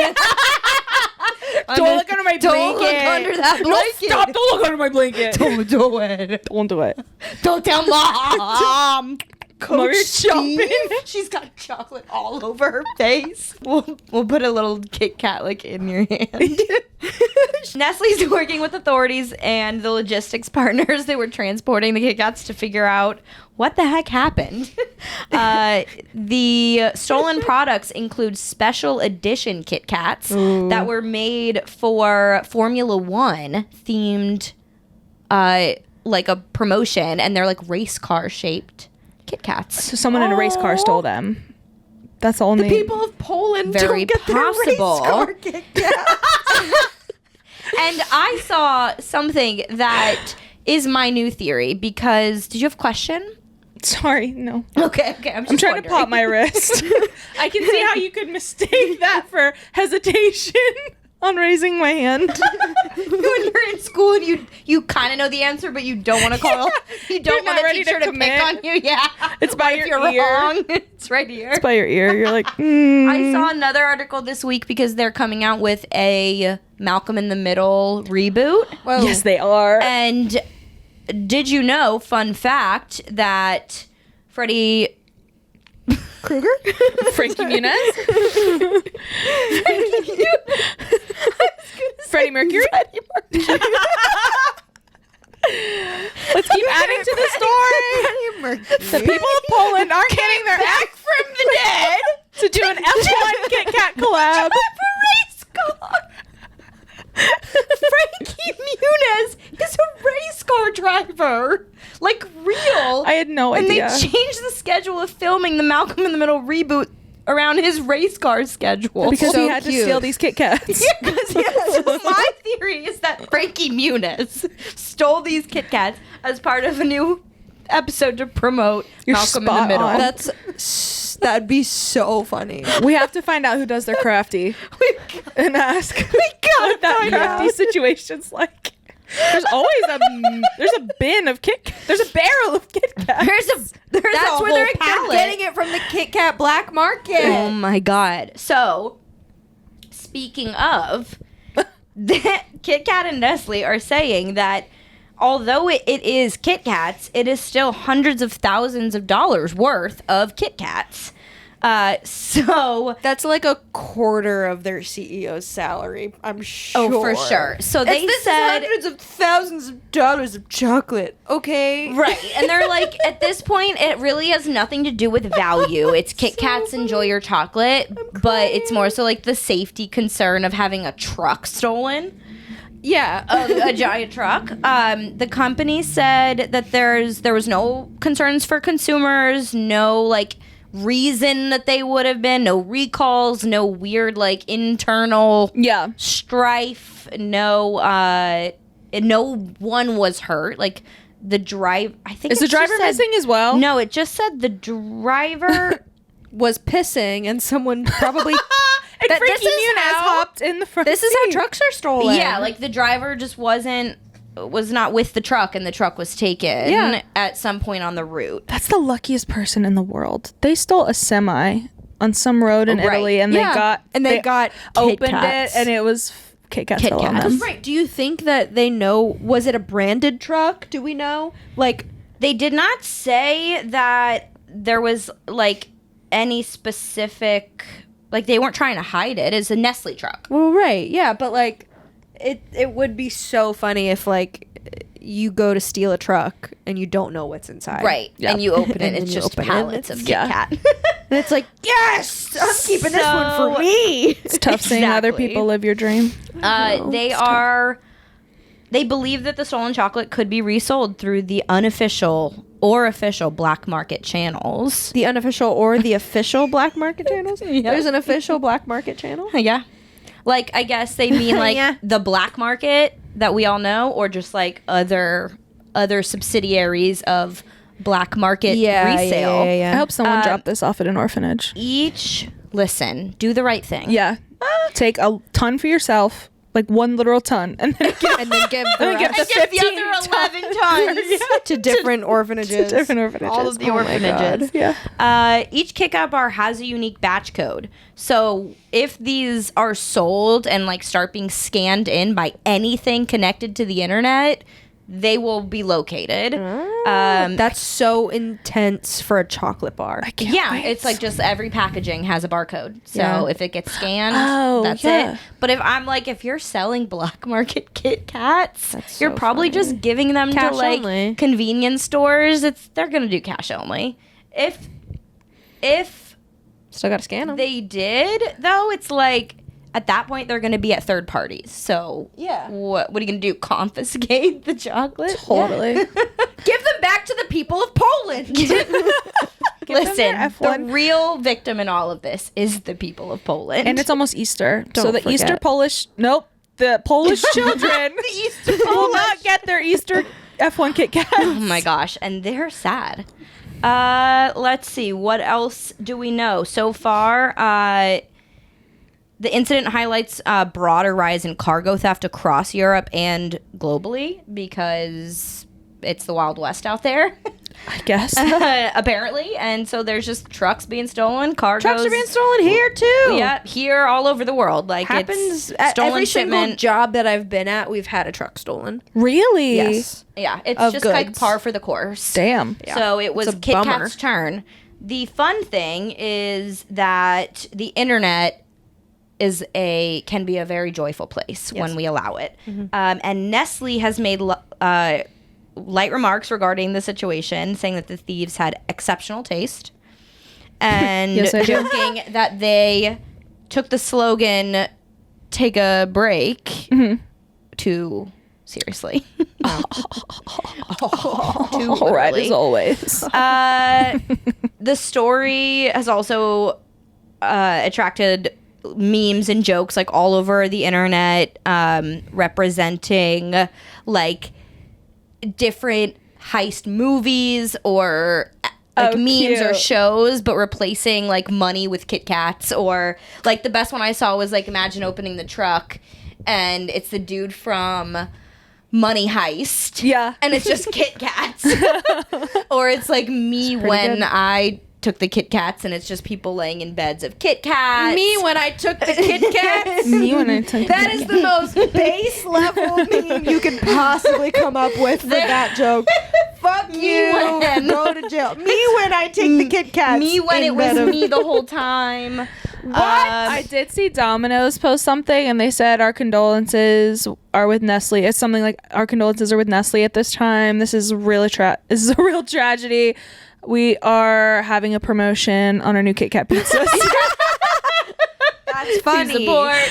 Don't look under my Don't blanket. look under that blanket. No, stop. Don't look under my blanket. Don't do it. Don't do it. Don't tell mom. Coach Steve. She's got chocolate all over her face. We'll put a little Kit Kat like in your hand. Nestle's working with authorities and the logistics partners. They were transporting the Kit Kats to figure out what the heck happened. The stolen products include special edition Kit Kats that were made for Formula One themed, like a promotion, and they're like race car shaped Kit Kats. So someone in a race car stole them. That's the only. The people of Poland Very don't get possible. their race car kicked out. And I saw something that is my new theory because did you have a question? Sorry, no. Okay. I'm trying to pop my wrist. I can see how you could mistake that for hesitation on raising my hand. When you're in school and you kind of know the answer, but you don't want to call. You don't You're not want the ready teacher to to pick commit. on you. Yeah, It's by if your you're ear. wrong. It's right here. It's by your ear. You're like, I saw another article this week because they're coming out with a Malcolm in the Middle reboot. yes, they are. And did you know, fun fact, that Freddie Krueger? Frankie Muniz. Freddie Mercury. Let's keep adding to the story. The people of Poland aren't getting their act from the dead to do an F1 Kit Kat collab. race car. Frankie Muniz is a race car driver. Like real. I had no and idea. they changed the schedule of filming the Malcolm in the Middle reboot around his race car schedule. Because So he had to cute. steal these Kit Kats. My theory is that Frankie Muniz stole these Kit Kats as part of a new episode to promote You're Malcolm in the spot Middle. on. That'd be so funny. We have to find out who does their crafty and ask what that crafty situation's like. There's always a bin of there's a barrel of KitKat. That's where they're getting it from, the KitKat black market. Oh my god. So, speaking of, KitKat and Nestle are saying that although it is Kit Kats, it is still hundreds of thousands of dollars worth of Kit Kats. So that's like a quarter of their CEO's salary, I'm sure. Oh, for sure. So this is said hundreds of thousands of dollars of chocolate. Okay. Right. And they're like, at this point, it really has nothing to do with value. It's Kit Kats, enjoy your chocolate. But it's more so like the safety concern of having a truck stolen. Yeah. A giant truck. The company said that there was no concerns for consumers, no like reason that they would have been, no recalls, no weird like internal strife, no one was hurt. Like the drive, I think is the driver missing as well? No, it just said the driver was pissing and someone probably and freaking Muniz hopped in the front. This is how trucks are stolen. Yeah, like the driver just was not with the truck and the truck was taken at some point on the route. That's the luckiest person in the world. They stole a semi on some road in Italy and they got opened it and it was KitKat still on them. Right. Do you think that they know, was it a branded truck? Do we know? Like, they did not say that there was like any specific, like they weren't trying to hide it. It's a Nestle truck. Well, right. Yeah, but like it would be so funny if like you go to steal a truck and you don't know what's inside. Right. Yeah. And you open it, it's just pallets of KitKat. And it's like, yes, I'm keeping this one for me. It's tough seeing other people live your dream. They believe that the stolen chocolate could be resold through the unofficial or official black market channels. The unofficial or the official black market channels? Yeah. There's an official black market channel? Yeah. Like, I guess they mean like the black market that we all know, or just like other subsidiaries of black market resale. Yeah. I hope someone dropped this off at an orphanage. Listen, do the right thing. Yeah. Take a ton for yourself. Like 1 literal ton, and then give the other 11 tons to different orphanages. All of the orphanages. Yeah. Each KitKat bar has a unique batch code. So if these are sold and like start being scanned in by anything connected to the internet, they will be located. That's so intense for a chocolate bar. Wait. It's like just every packaging has a barcode. So if it gets scanned, that's it. But if you're selling black market Kit Kats, you're probably just giving them cash to like only. Convenience stores. They're gonna do cash only. If still gotta scan them. They did though. It's like, at that point, they're going to be at third parties. So, what are you going to do? Confiscate the chocolate? Totally. Give them back to the people of Poland. Listen, the real victim in all of this is the people of Poland. And it's almost Easter. Don't forget. The Polish children will not get their Easter F1 KitKat. Oh my gosh. And they're sad. Let's see. What else do we know? So far, the incident highlights a broader rise in cargo theft across Europe and globally because it's the Wild West out there. I guess. Apparently. And so there's just trucks being stolen, cargos. Trucks are being stolen here too. Yeah, here all over the world. Like, happens it's at stolen every shipment. single job that I've been at, we've had a truck stolen. Really? Yes. Yeah, it's of just goods. like par for the course. Damn. Yeah. So it was KitKat's turn. The fun thing is that the internet can be a very joyful place when we allow it. Mm-hmm. And Nestle has made light remarks regarding the situation, saying that the thieves had exceptional taste and joking that they took the slogan "Take a break" too seriously. All right, as always. The story has also attracted memes and jokes like all over the internet, representing like different heist movies or like memes or shows, but replacing like money with Kit Kats. Or like the best one I saw was like, imagine opening the truck and it's the dude from Money Heist. Yeah. And it's just Kit Kats. Or it's like me when I took the Kit Kats and it's just people laying in beds of Kit Kats. Me when I took the Kit Kats. Me when I took That is the most base level meme you could possibly come up with for that joke. Fuck you. Go to jail. Me when I take the Kit Kats. Me when it was me the whole time. What? I did see Domino's post something and they said our condolences are with Nestle. It's something like our condolences are with Nestle at this time. This is really this is a real tragedy. We are having a promotion on our new KitKat pizzas. That's funny. Support.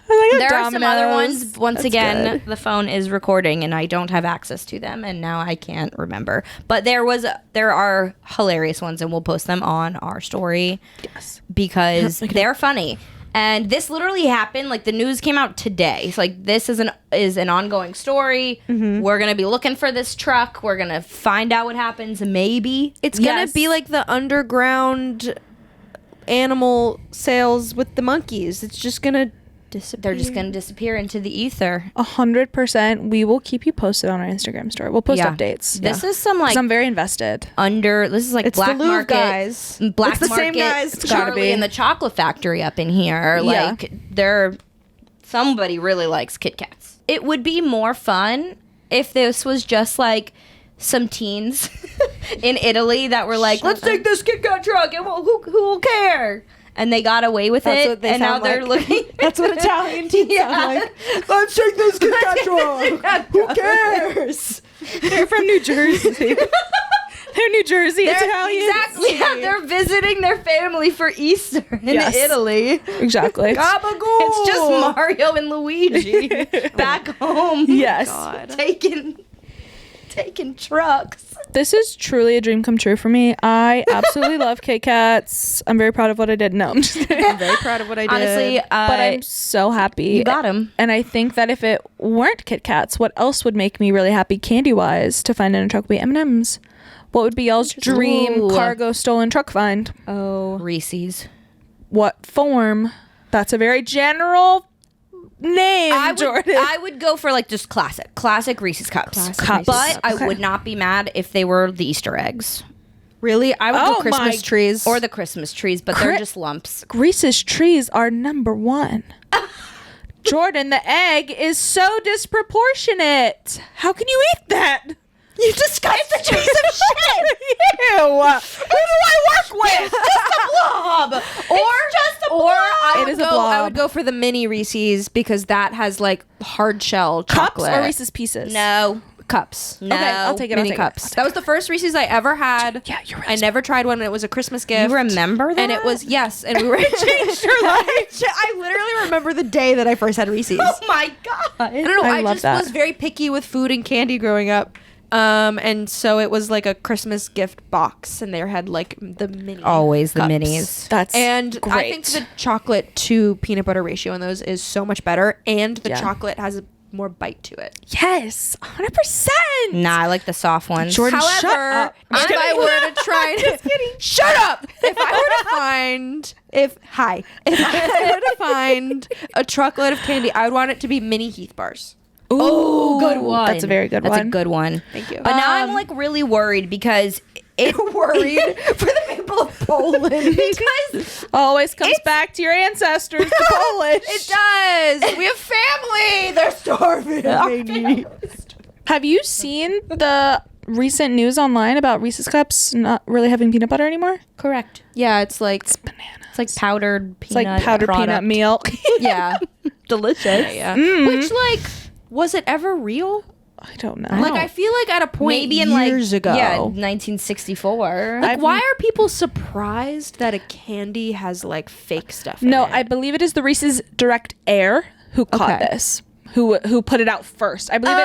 There are some other ones. Once That's again, good. the phone is recording and I don't have access to them, and now I can't remember. But there are hilarious ones, and we'll post them on our story. Yes. Because they're funny. And this literally happened. Like, the news came out today. It's like, this is an ongoing story. Mm-hmm. We're gonna be looking for this truck. We're gonna find out what happens. Maybe It's gonna be like the underground animal sales with the monkeys. It's just gonna disappear. they're just gonna disappear into the ether. 100%. We will keep you posted on our Instagram story. We'll post updates. This is some 'Cause I'm very invested. this is like It's black the Louvre market guys. Black It's the market same guys. It's gotta Charlie be. and the Chocolate Factory up in here. Yeah. Like, somebody really likes Kit Kats. It would be more fun if this was just like some teens in Italy that were like, let's take this Kit Kat truck and who will care? And they got away with That's it, what they and now sound they're like. looking. That's what Italian teens sound like. Let's take this Kit Kat truck. Who cares? They're from New Jersey. They're New Jersey Italians. Exactly. Yeah, they're visiting their family for Easter in Italy. Exactly. Gabagool. It's just Mario and Luigi back home. Yes. God. Taking trucks. This is truly a dream come true for me. I absolutely love Kit Kats. I'm very proud of what I did. No, I'm just kidding. I'm very proud of what I did. Honestly, But I'm so happy. you got him. And I think that if it weren't Kit Kats, what else would make me really happy candy-wise to find in a truck would be M&M's. What would be y'all's dream Ooh. cargo stolen truck find? Oh, Reese's. What form? That's a very general name, Jordan. I would go for like just classic Reese's cups. Cups. But Okay. I would not be mad if they were the Easter eggs Really? I would Oh go Christmas my- trees. or the Christmas trees, but they're just lumps. Reese's trees are number one. Jordan, the egg is so disproportionate. How can you eat that? You disgusting piece of shit. Ew. Who do I work with? Blob. I It would is a go. blob. I would go for the mini Reese's because that has like hard shell Cups chocolate. or Reese's Pieces? No. Cups. No. Okay, I'll take it. Mini cups. That was the first Reese's I ever had. Yeah, you're right. I never tried one. And it was a Christmas gift. You remember that? And it was yes. And we were changed your life. I literally remember the day that I first had Reese's. Oh my god. I don't know. I I love just that. was very picky with food and candy growing up. And so it was like a Christmas gift box, and there had like the mini. Always the cups. minis. That's And great. I think the chocolate to peanut butter ratio in those is so much better, and the Yeah. chocolate has a more bite to it. Yes, 100%. Nah, I like the soft ones. Jordan, However, shut up. if I were to try and shut up, if I were to find if I were to find a truckload of candy, I would want it to be mini Heath bars. Ooh, good one. That's a very good That's one. a good one. Thank you. But now I'm like really worried because it Worried for the people of Poland because Always comes back to your ancestors, the Polish. it does. We have family. They're starving. They need. Have you seen the recent news online about Reese's Cups not really having peanut butter anymore? correct. Yeah, it's like Bananas. It's like powdered It's peanut. like powdered product. peanut milk. yeah, Delicious. yeah. Mm. Which like was it ever real? I don't know. Like I feel like at a point Maybe in years ago. Yeah, 1964. Like, why are people surprised that a candy has like fake stuff? No, in it? I believe it is the Reese's Direct Air who caught Okay. this. Who put it out first. I believe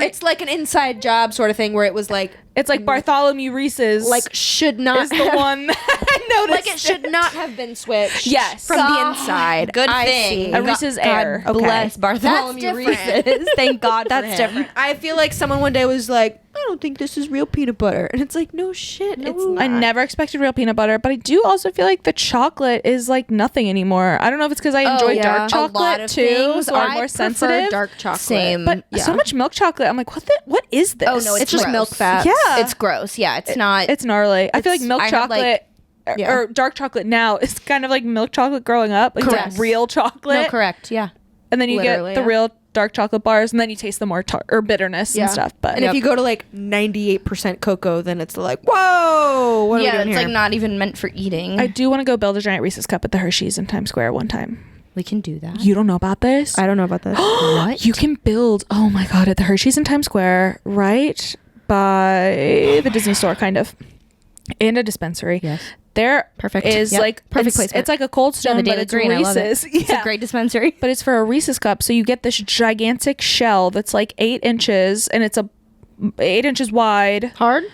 it's like an inside job sort of thing where it was like it's like Bartholomew Reese's like should not is the one that I noticed. like it should not have been switched. Yes. from the inside. Good I thing. see. A Reese's Air. Okay. Bless Bartholomew That's different. Reese's. Thank God for That's him. different. I feel like someone one day was like, I don't think this is real peanut butter. And it's like, no shit, it's not. I never expected real peanut butter, but I do also feel like the chocolate is like nothing anymore. I don't know if it's because I enjoy dark chocolate too, so I'm more sensitive. Dark chocolate. Same. But so much milk chocolate. I'm like, what is this? Oh no, it's just milk fat. Yeah. It's gross. Yeah, it's not. It's gnarly. I feel like milk chocolate or dark chocolate now is kind of like milk chocolate growing up. Like, it's like real chocolate. No, correct. Yeah. And then you get the real dark chocolate bars, and then you taste the more or bitterness and stuff. But and if you go to like 98% cocoa, then it's like, whoa, what are we doing it's here? like not even meant for eating. I do want to go build a giant Reese's cup at the Hershey's in Times Square one time. We can do that. You don't know about this? I don't know about this. What? You can build, oh my God, at the Hershey's in Times Square, right by the Disney store, kind of, and a dispensary. Yes. There Perfect. is like perfect placement. It's like a Cold Stone, the but Daily it's Green. Reese's. I love it. It's a great dispensary. But it's for a Reese's cup, so you get this gigantic shell that's like 8 inches, and it's 8 inches wide, hard,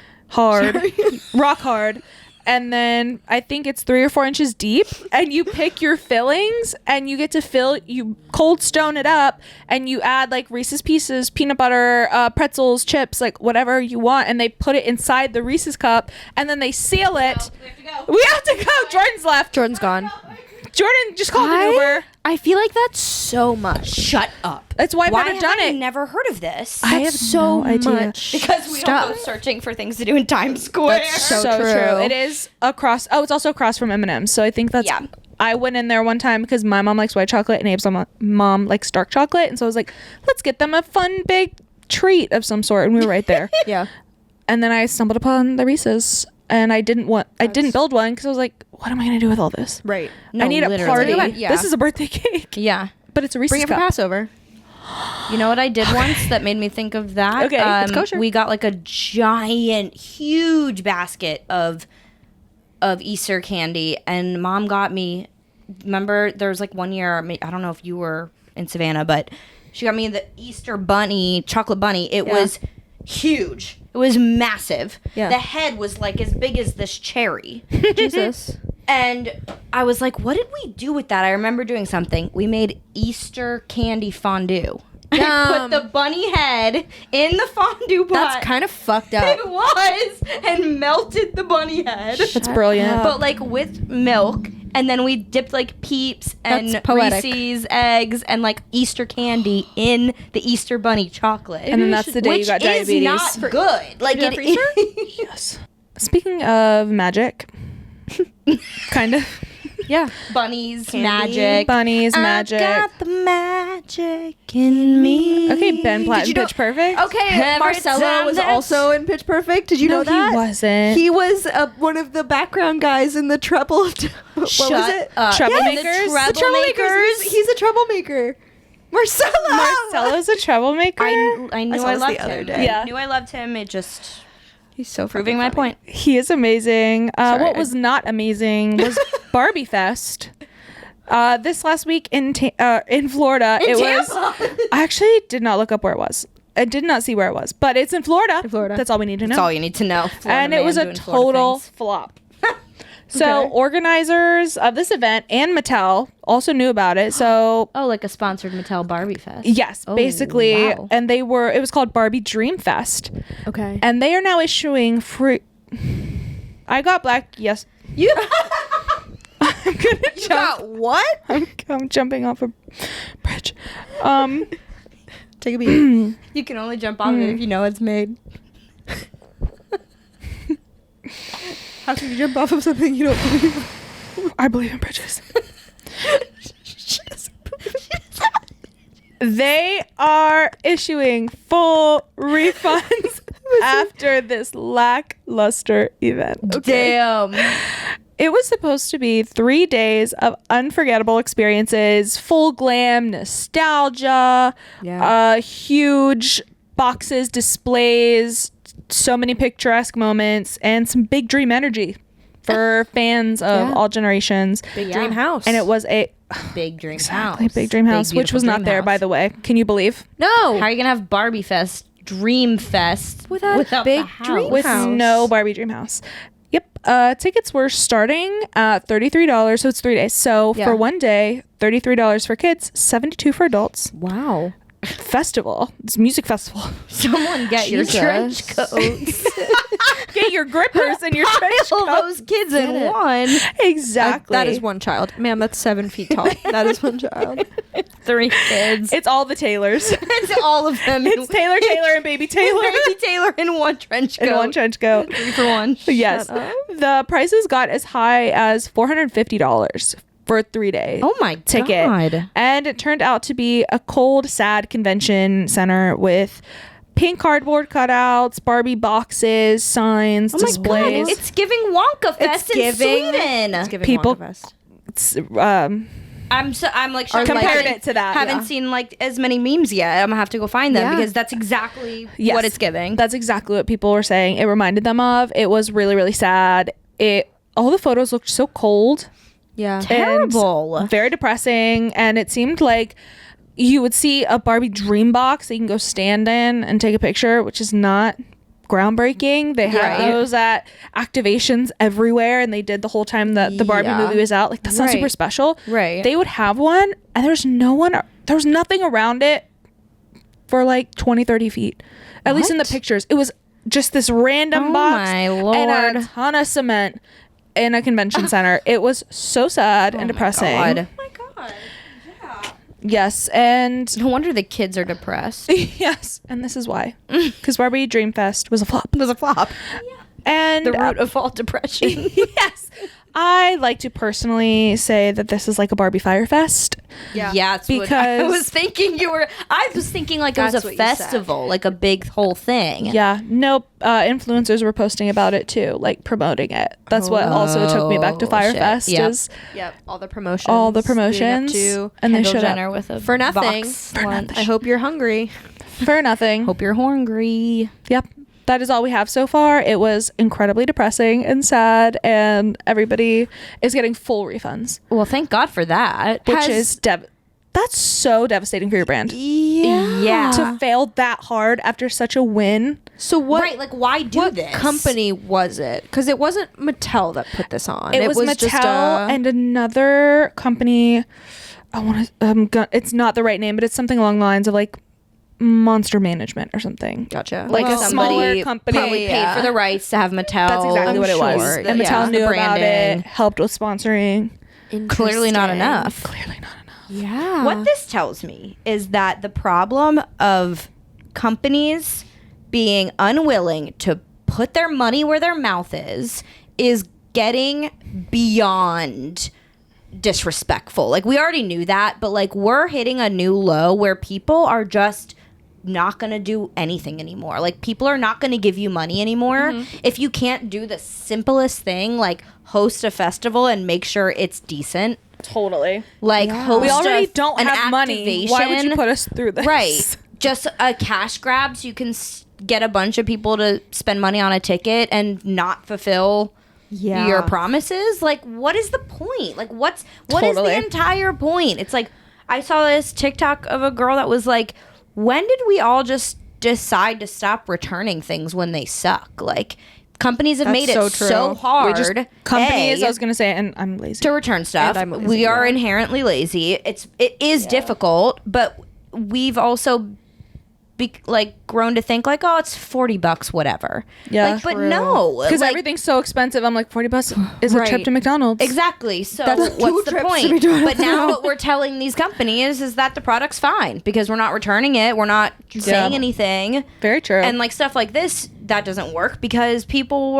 rock hard. And then I think it's 3 or 4 inches deep, and you pick your fillings, and you get to you Cold Stone it up, and you add like Reese's Pieces, peanut butter, pretzels, chips, like whatever you want, and they put it inside the Reese's cup, and then they seal it. We have to go. Jordan's left. Jordan's gone. Jordan just called an Uber. I feel like that's so much. Shut up. That's why I've never done I it. never heard of this? I have so no idea. much. Because we don't go searching for things to do in Times Square. That's so true. It is across. Oh, it's also across from M&M's. So I think that's. Yeah. I went in there one time because my mom likes white chocolate and Abe's mom likes dark chocolate, and so I was like, let's get them a fun big treat of some sort, and we were right there. Yeah. And then I stumbled upon the Reese's, and I didn't build one because I was like, what am I gonna do with all this? Right. No, I need a literally. party. Yeah. This is a birthday cake. Yeah. But it's a Reese's Bring it for cup. Passover. You know what I did once that made me think of that? Okay, it's kosher. We got like a giant, huge basket of Easter candy, and Mom got me. Remember, there was like one year. I don't know if you were in Savannah, but she got me the Easter bunny, chocolate bunny. It was huge. It was massive. Yeah. The head was like as big as this cherry. Jesus. And I was like, what did we do with that? I remember doing something. We made Easter candy fondue. I put the bunny head in the fondue pot. That's kind of fucked up. It was. And melted the bunny head. That's brilliant. But like with milk. And then we dipped like Peeps and That's poetic. Reese's eggs and like Easter candy in the Easter bunny chocolate. And then that's the day you got diabetes. Which is not good. Like it freezer? Yes. Speaking of magic, kind of. Yeah. Bunnies, Candy. magic. Bunnies, magic. I got the magic in me. Okay, Ben Platt in Pitch Perfect. Okay, Every Marcelo time was there's- also in Pitch Perfect. Did you know that? he wasn't. He was one of the background guys in the Trouble. What was it? Troublemakers? The Troublemakers. He's a troublemaker. Marcelo. Marcelo's a troublemaker. I knew saw I this loved the other him. day. Yeah. I knew I loved him. It just He's so proving fucking my funny. point. He is amazing. Sorry, What was not amazing was Barbie Fest. This last week in Florida, was. I actually did not look up where it was. I did not see where it was, but it's in Florida. That's all we need to know. That's all you need to know. And it was a total flop. So organizers of this event and Mattel also knew about it. So Oh, like a sponsored Mattel Barbie Fest. yes, Oh, basically, wow. and it was called Barbie Dream Fest. Okay. And they are now issuing free. I got black. Yes. You I'm gonna jump. got what? I'm jumping off a bridge. Take a beat. You can only jump off it if you know it's made. How can you jump off of something you don't believe? I believe in bridges. They are issuing full refunds after this lackluster event. Damn. It was supposed to be 3 days of unforgettable experiences, full glam, nostalgia, huge boxes, displays, so many picturesque moments, and some big dream energy for fans of all generations. Big dream house. And it was a Big dream exactly house. big dream house, which beautiful was not dream there, house. by the way. Can you believe? No. How are you gonna have Barbie Fest, Dream Fest Without big the house? dream With house. no Barbie dream house. Yep. Tickets were starting at $33, so it's 3 days. So for one day, $33 for kids, $72 for adults. Wow. festival, this music festival. Someone get your trench coats. Get your grippers and your trench All coats. those kids in one. Exactly. That is one child. Ma'am, that's 7 feet tall. That is one child. 3 kids. It's all the Taylors. It's all of them. It's Taylor, and Baby Taylor. Baby Taylor in one trench coat. In one trench coat. 3 for 1. Yes. The prices got as high as $450 for a 3-day Oh my ticket. God. And it turned out to be a cold, sad convention center with pink cardboard cutouts, Barbie boxes, signs, displays. God, it's giving Wonka Fest in Sweden. It's giving People- Wonka Fest. It's, I'm like shocked. compared I it to that. haven't seen like as many memes yet. I'm gonna have to go find them Yeah. because that's exactly Yes. what it's giving. That's exactly what people were saying. It reminded them of. It was really, really sad. All the photos looked so cold. Yeah. Terrible. And very depressing. And it seemed like you would see a Barbie dream box that you can go stand in and take a picture, which is not groundbreaking. They had Right. those at activations everywhere, and they did the whole time that the Barbie Yeah. movie was out. Like, that's not super Right. special. Right. They would have one, and there was nothing around it for like 20, 30 feet. At least in the What? pictures. It was just this random Oh box my and Lord. a ton of cement in a convention center. It was so sad and depressing. God. Oh my God. Yes, and No wonder the kids are depressed. yes, and this is why. Because Barbie Dreamfest was a flop. It was a flop. And The root of all depression. yes, I like to personally say that this is like a Barbie Fyre Fest. Yeah. Yeah, it's what I Because- was thinking I was thinking like it was That's a what you said. festival, like a big whole thing. Yeah, nope. Influencers were posting about it too, like promoting it. That's what also took me back to Oh, Fyre shit. Fest. Yep. Is Yep. All the promotions. all the leading up promotions, to and they Kendall showed Jenner up with a For nothing. box For lunch. I hope you're hungry. for nothing. Hope you're hungry. Yep. That is all we have so far. It was incredibly depressing and sad, and everybody is getting full refunds, Well, thank God for that. which is that's so devastating for your brand. Yeah. To fail that hard after such a win. So what? Right, like why do What this? company was it? Because it wasn't Mattel that put this on. It was just Mattel and another company. I want to. It's not the right name, but it's something along the lines of like Monster Management or something. Gotcha. Like a Somebody smaller company. probably paid for the rights to have Mattel. That's exactly I'm what it was. sure. And Yeah. Mattel knew The about branding. it, helped with sponsoring. Clearly not Interesting. enough. Clearly not enough. Yeah. What this tells me is that the problem of companies being unwilling to put their money where their mouth is getting beyond disrespectful. Like we already knew that, but like we're hitting a new low where people are just not going to do anything anymore. Like people are not going to give you money anymore if you can't do the simplest thing like host a festival and make sure it's decent. Totally. Like host We already a- don't an have money. Why would you activation. put us through this? Right. Just a cash grab so you can get a bunch of people to spend money on a ticket and not fulfill your promises. Like, what is the point? Like, what is Totally. the entire point? It's like, I saw this TikTok of a girl that was like, when did we all just decide to stop returning things when they suck? Like, companies have That's made it so true. so hard. Companies, A, I was going to say, and I'm lazy. to return stuff. And I'm lazy, We are yeah. inherently lazy. It is difficult, but we've also grown to think like, oh, it's $40, whatever. Yeah. Like, but True. no, Because like, everything's so expensive. I'm like, $40 is a trip Right. to McDonald's. exactly. So That's 2 what's the trips to point? McDonald's But now now. what we're telling these companies is that the product's fine because we're not returning it. We're not saying anything. Very true. And like stuff like this, that doesn't work because people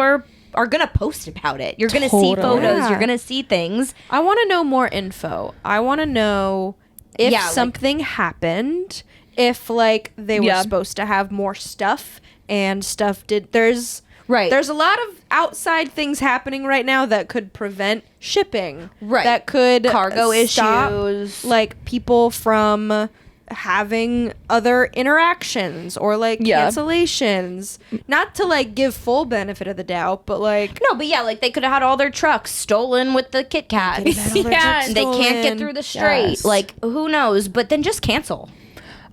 are gonna post about it. You're gonna see Totally. photos. Yeah. You're gonna see things. I want to know more info. I want to know if Yeah, like- something happened, if like they were Yeah. supposed to have more stuff and stuff did. There's Right. There's a lot of outside things happening right now that could prevent shipping. Right. That could Cargo stop, issues. like people from having other interactions or like Yeah. cancellations. Not to like give full benefit of the doubt, but like No, but yeah, like they could have had all their trucks stolen with the KitKat. Yeah, And they can't get through the strait. Yes. Like, who knows? But then just cancel.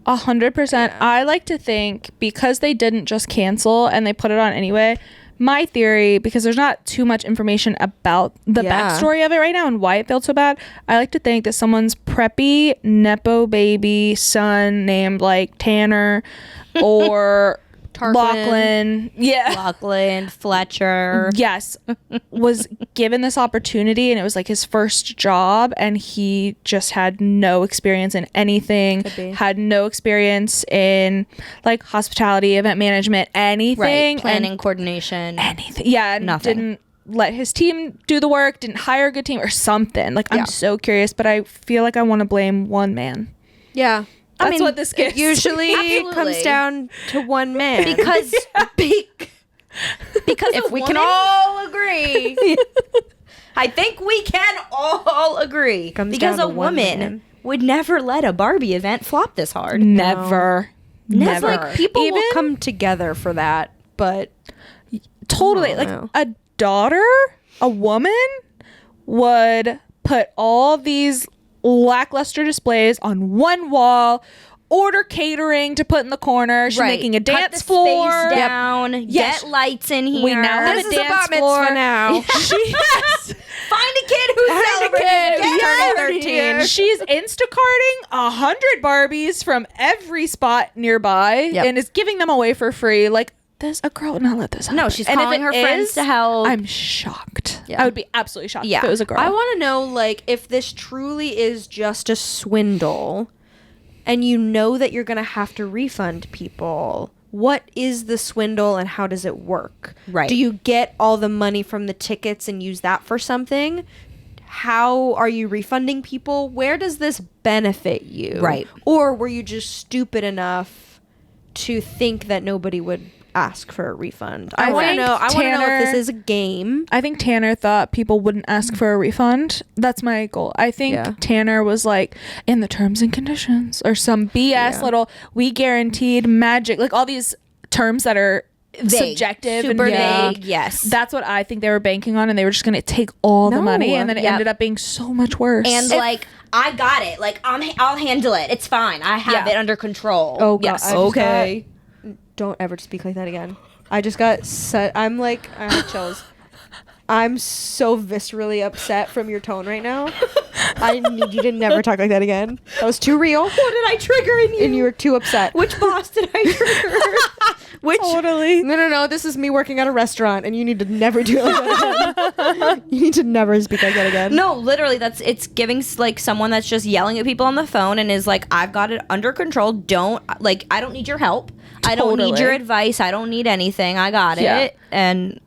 100%. I like to think because they didn't just cancel and they put it on anyway, my theory, because there's not too much information about the backstory of it right now and why it felt so bad, I like to think that someone's preppy nepo baby son named like Tanner or Lachlan, Lachlan, Fletcher, was given this opportunity, and it was like his first job, and he just had no experience in anything, had no experience in like hospitality, event management, anything, planning, coordination, anything, nothing. Didn't let his team do the work, didn't hire a good team or something. Like, I'm so curious, but I feel like I want to blame one man. That's what this gets. Usually comes down to one man. Because if we can all agree. I think we can all agree. Because a woman would never let a Barbie event flop this hard. Never. Like, people will come together for that, but totally. Like, a daughter, a woman would put all these lackluster displays on one wall, order catering to put in the corner. She's making a dance floor. Cut the space down. Get lights in here. We now have a dance floor now. Find a kid who's celebrating. Get 13. She's Instacarting 100 Barbies from every spot nearby and is giving them away for free. Like, this, a girl would not let this happen. No, she's calling her friends to help. I'm shocked. I would be absolutely shocked if it was a girl. I want to know, like, if this truly is just a swindle and you know that you're going to have to refund people, what is the swindle and how does it work? Right. Do you get all the money from the tickets and use that for something? How are you refunding people? Where does this benefit you? Right. Or were you just stupid enough to think that nobody would ask for a refund? I want to know. I want to know if this is a game. I think Tanner thought people wouldn't ask for a refund. That's my goal. I think Tanner was like, in the terms and conditions, or some BS little, we guaranteed magic, like all these terms that are vague, subjective super and vague. Yes, that's what I think they were banking on, and they were just going to take all the money, and then it ended up being so much worse. And like, I got it. Like, I'll handle it. It's fine. I have it under control. Oh God. Okay. Don't ever speak like that again. I just got set. I'm like, I have chills. I'm so viscerally upset from your tone right now. I need you to never talk like that again. That was too real. What did I trigger in you? And you were too upset. Which boss did I trigger? Which? Totally. No. This is me working at a restaurant, and you need to never do it like that again. You need to never speak like that again. No, literally, it's giving like someone that's just yelling at people on the phone and is like, I've got it under control. I don't need your help. I don't need your advice. I don't need anything. I got it. And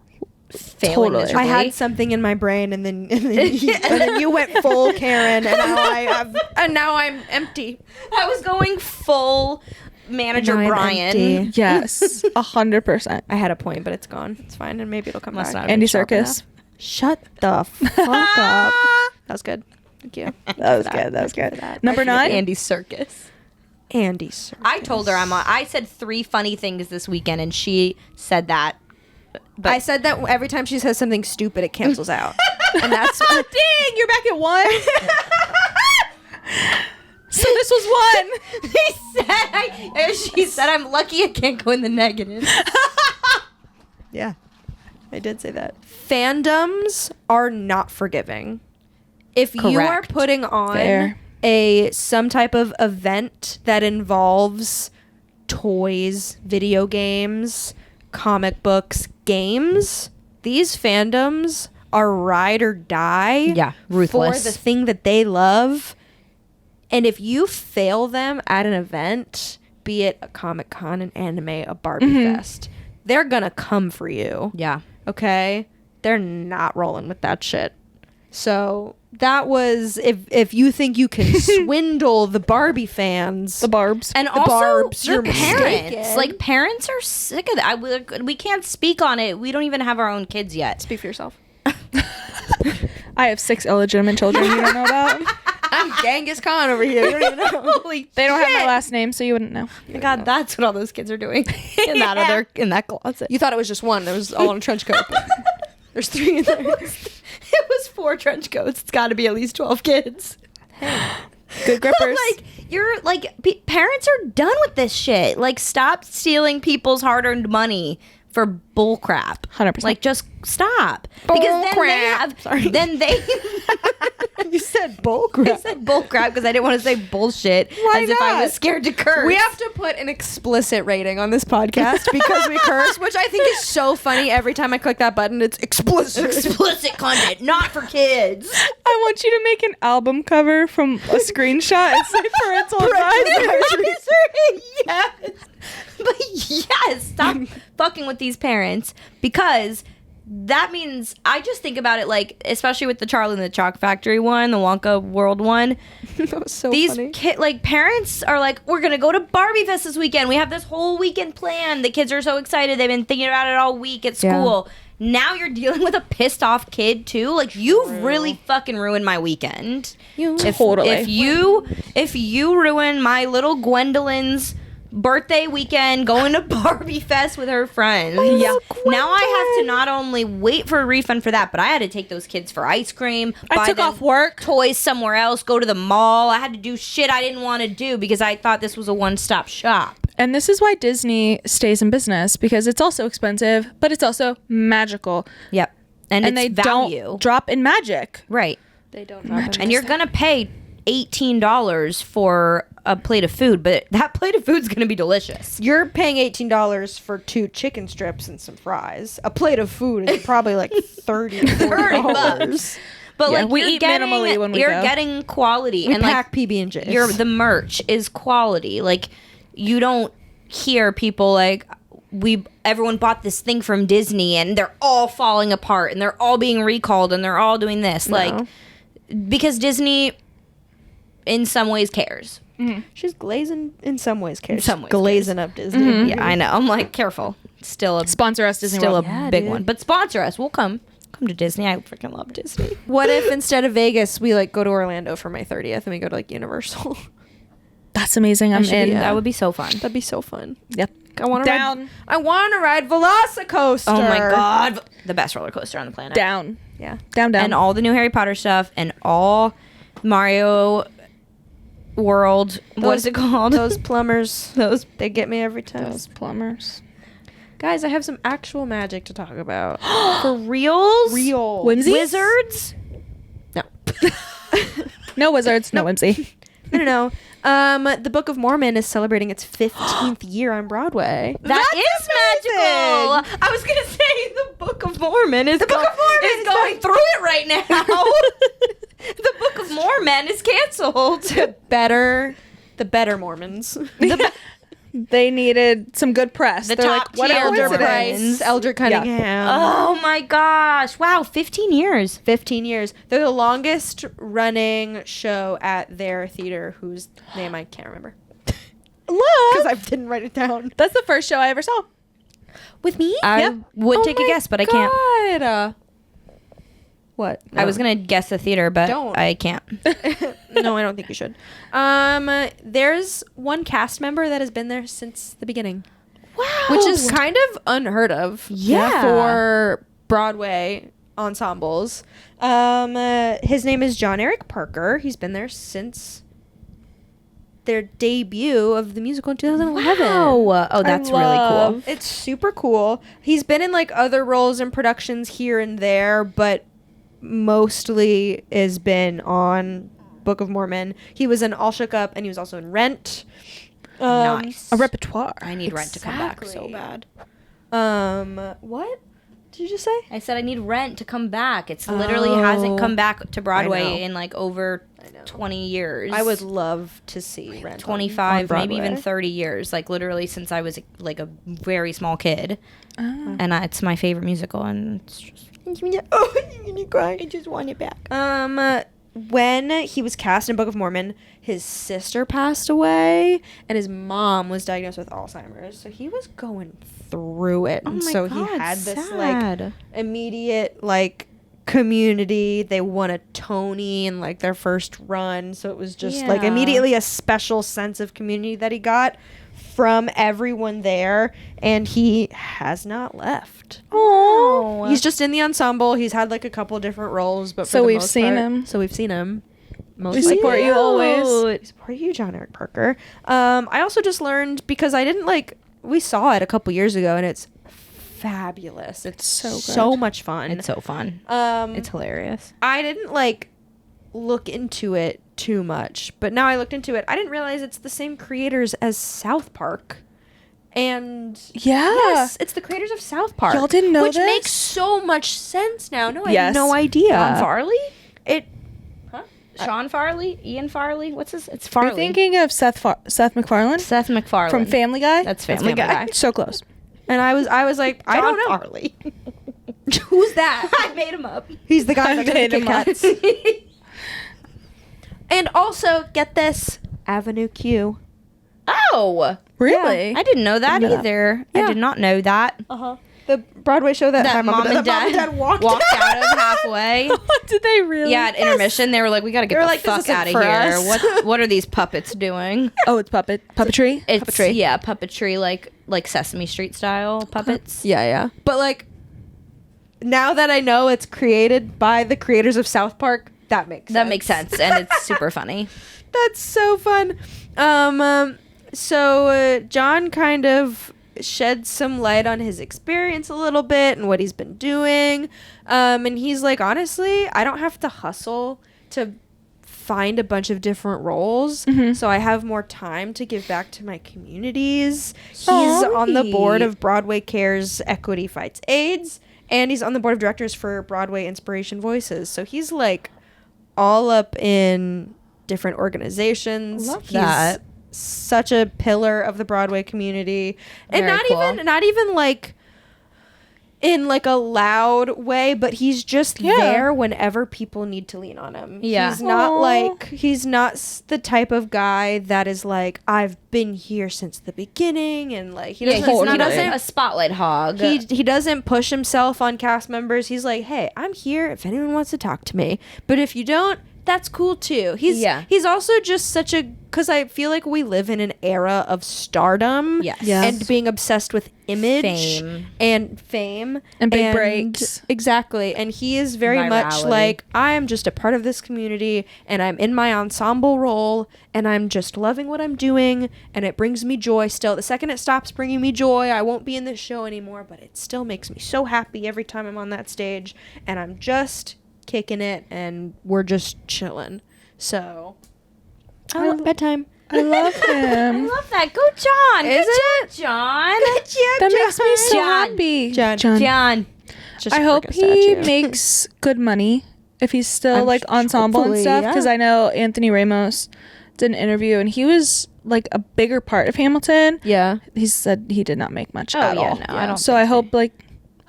failing miserably. I had something in my brain, and then you went full Karen, and now I'm empty. I was going full manager Brian. Yes, 100%. I had a point, but it's gone. It's fine, and maybe it'll come back. Andy Serkis. Shut the fuck up. That was good. Thank you. That was good. Number 9, Andy Serkis. Andy Serkis. I told her I said 3 funny things this weekend, and she said that. But I said that every time she says something stupid, it cancels out. And that's dang, you're back at 1. So this was 1. She said I'm lucky I can't go in the negative. Yeah, I did say that. Fandoms are not forgiving. If you are putting on some type of event that involves toys, video games, comic books, games, these fandoms are ride or die ruthless for the thing that they love. And if you fail them at an event, be it a Comic-Con, an anime, a Barbie fest, they're gonna come for you. Yeah. Okay? They're not rolling with that shit. So that was, if you think you can swindle the Barbie fans, the Barbs, and the also Barbs, the parents, like parents are sick of that. We can't speak on it. We don't even have our own kids yet. Speak for yourself. I have 6 illegitimate children you don't know about. I'm Genghis Khan over here. You don't even know. They don't have my last name, so you wouldn't know. My God, that's what all those kids are doing in that closet. You thought it was just one. It was all in a trench coat. There's 3 in there. It was 4 trench coats. It's got to be at least 12 kids. Hey. Good grippers. Parents are done with this shit. Like, stop stealing people's hard-earned money for bull crap. 100%. Like, just stop. Bull Because then crap. Sorry. then they You said bull crap. I said bull crap because I didn't want to say bullshit Why as if I not? was scared to curse. We have to put an explicit rating on this podcast because we curse, which I think is so funny. Every time I click that button, it's explicit. explicit content, not for kids. I want you to make an album cover from a screenshot and say parental advisory. Yes. But yes, stop fucking with these parents, because that means, I just think about it like, especially with the Charlie and the Chocolate Factory one, the Wonka World one. That was so These funny. like parents are like, we're gonna go to Barbie Fest this weekend. We have this whole weekend planned. The kids are so excited. They've been thinking about it all week at school. Now you're dealing with a pissed off kid too. Like, you've really fucking ruined my weekend. Totally. If you ruin my little Gwendolyn's birthday weekend going to Barbie Fest with her friends. Now I have to not only wait for a refund for that, but I had to take those kids for ice cream. I took off work. Toys somewhere else, go to the mall. I had to do shit I didn't want to do because I thought this was a one-stop shop. And this is why Disney stays in business, because it's also expensive, but it's also magical. Yep. And it's they value. don't drop in magic. Right. They don't. And you're going to pay $18 for a plate of food, but that plate of food's going to be delicious. You're paying $18 for 2 chicken strips and some fries. A plate of food is probably like $30 $40. But Yeah, like, we you're eat getting, minimally when we you're go. getting quality. We and pack like, PB&Js. the merch is quality. Like, you don't hear people like, everyone bought this thing from Disney and they're all falling apart and they're all being recalled and they're all doing this. No. Like, because Disney in some ways cares. She's glazing in some ways. Cares. In some ways glazing up Disney. Yeah, I know. I'm like, careful. Still a Sponsor us, Disney World. big dude. one. But sponsor us. We'll come to Disney. I freaking love Disney. What if instead of Vegas, we like go to Orlando for my 30th and we go to like Universal? That's amazing. I'm in. That would be so fun. That'd be so fun. Yep. I want to Down. ride. I want to ride Velocicoaster. Oh my god, the best roller coaster on the planet. Down. Yeah. Down. And all the new Harry Potter stuff and all Mario World. What is it called? Those plumbers. They get me every time. Those plumbers. Guys, I have some actual magic to talk about. For reals? Real. Whimsy? Wizards? No. No wizards. No whimsy. No. The Book of Mormon is celebrating its 15th year on Broadway. That is magical. I was gonna say the Book of Mormon is going through it right now. The Book of Mormon is canceled. The better Mormons. They needed some good press. The They're top like, what a tier Elder coincidence. Price, Elder Cunningham. Oh my gosh! Wow, 15 years. 15 years. They're the longest running show at their theater, whose name I can't remember. Because I didn't write it down. That's the first show I ever saw. With me? Yep. I would take a guess, but I can't. can't. What? I was gonna guess the theater, but Don't. I can't. No, I don't think you should. There's one cast member that has been there since the beginning. Wow. Which is kind of unheard of. Yeah. For Broadway ensembles. His name is John Eric Parker. He's been there since their debut of the musical in 2011. Wow. Oh, that's really cool. It's super cool. He's been in like other roles and productions here and there, but mostly has been on Book of Mormon. He was in All Shook Up and he was also in Rent. Nice. A repertoire. I need Rent to come back so Exactly. bad. What did you just say? I said I need Rent to come back. It's literally hasn't come back to I know. Broadway in like over know. 20 years. I would love to see Rent on 25, maybe even Broadway. 30 years. Like literally since I was like a very small kid. Oh. And it's my favorite musical, and it's just, Oh, you're gonna cry. I just want it back. When he was cast in Book of Mormon, his sister passed away and his mom was diagnosed with Alzheimer's. So he was going through it. Oh And my so God, he had this sad. like immediate like community. They won a Tony in like their first run. So it was just like Yeah. immediately a special sense of community that he got from everyone there, and he has not left. Oh, He's just in the ensemble. He's had like a couple different roles, but for So the we've most seen part- him. So we've seen him. We support you always. We support you, John Eric Parker. I also just learned, because I didn't like. We saw it a couple years ago, and it's fabulous. It's So good. so much fun. It's so fun. It's hilarious. I didn't like look into it too much, but now I looked into it. I didn't realize it's the same creators as South Park. And Yeah. yes, it's the creators of South Park. Y'all didn't know which this? makes so much sense now. No, I Yes. had no idea. John Farley? It Sean Farley? Ian Farley? What's his? It's Farley. You're thinking of Seth MacFarlane Seth MacFarlane. from Family Guy? That's Family Guy. So close. and I was like, I don't know. Farley. Who's that? I made him up. He's the guy that made made him up. KitKats. And also, get this, Avenue Q. Oh, Really? I didn't know that Didn't know that. either. Yeah. I did not know that. The Broadway show that, That mom and dad walked out of halfway. Did they really? Yeah, at intermission, they were like, "We got to get They were the like, this fuck isn't out of for here. us." What are these puppets doing?" Oh, it's puppetry? It's Puppetry. yeah, puppetry like Sesame Street style puppets. Yeah. But like, now that I know it's created by the creators of South Park, that makes sense. That makes sense, and it's super funny. That's so fun. So John kind of sheds some light on his experience a little bit and what he's been doing. And he's like, honestly, I don't have to hustle to find a bunch of different roles. So I have more time to give back to my communities. He's on the board of Broadway Cares Equity Fights AIDS. And he's on the board of directors for Broadway Inspiration Voices. So he's like all up in different organizations. Love He's that. such a pillar of the Broadway community. And Very cool. not even like in like a loud way, but he's just there whenever people need to lean on him. Yeah. He's not Aw. like he's not the type of guy that is like, I've been here since the beginning, and like he doesn't he's not he doesn't a spotlight hog. he doesn't push himself on cast members. He's like, hey, I'm here if anyone wants to talk to me. But if you don't, that's cool too. He's also just such a, because I feel like we live in an era of stardom. Yes. And being obsessed with image. Fame. And big breaks. Exactly. And he is very much Virality. like, I am just a part of this community, and I'm in my ensemble role, and I'm just loving what I'm doing, and it brings me joy still. The second it stops bringing me joy, I won't be in this show anymore, but it still makes me so happy every time I'm on that stage, and I'm just kicking it, and we're just chilling. So, bedtime. I love I him. love that. Go, John. Is Good job, John. That makes me so John. happy. John. Just I hope frick a he statue. makes good money if he's still I'm like ensemble and hopefully, stuff. yeah. Because I know Anthony Ramos did an interview and he was like a bigger part of Hamilton. Yeah. He said he did not make much Oh, at yeah, all. no, I don't So think I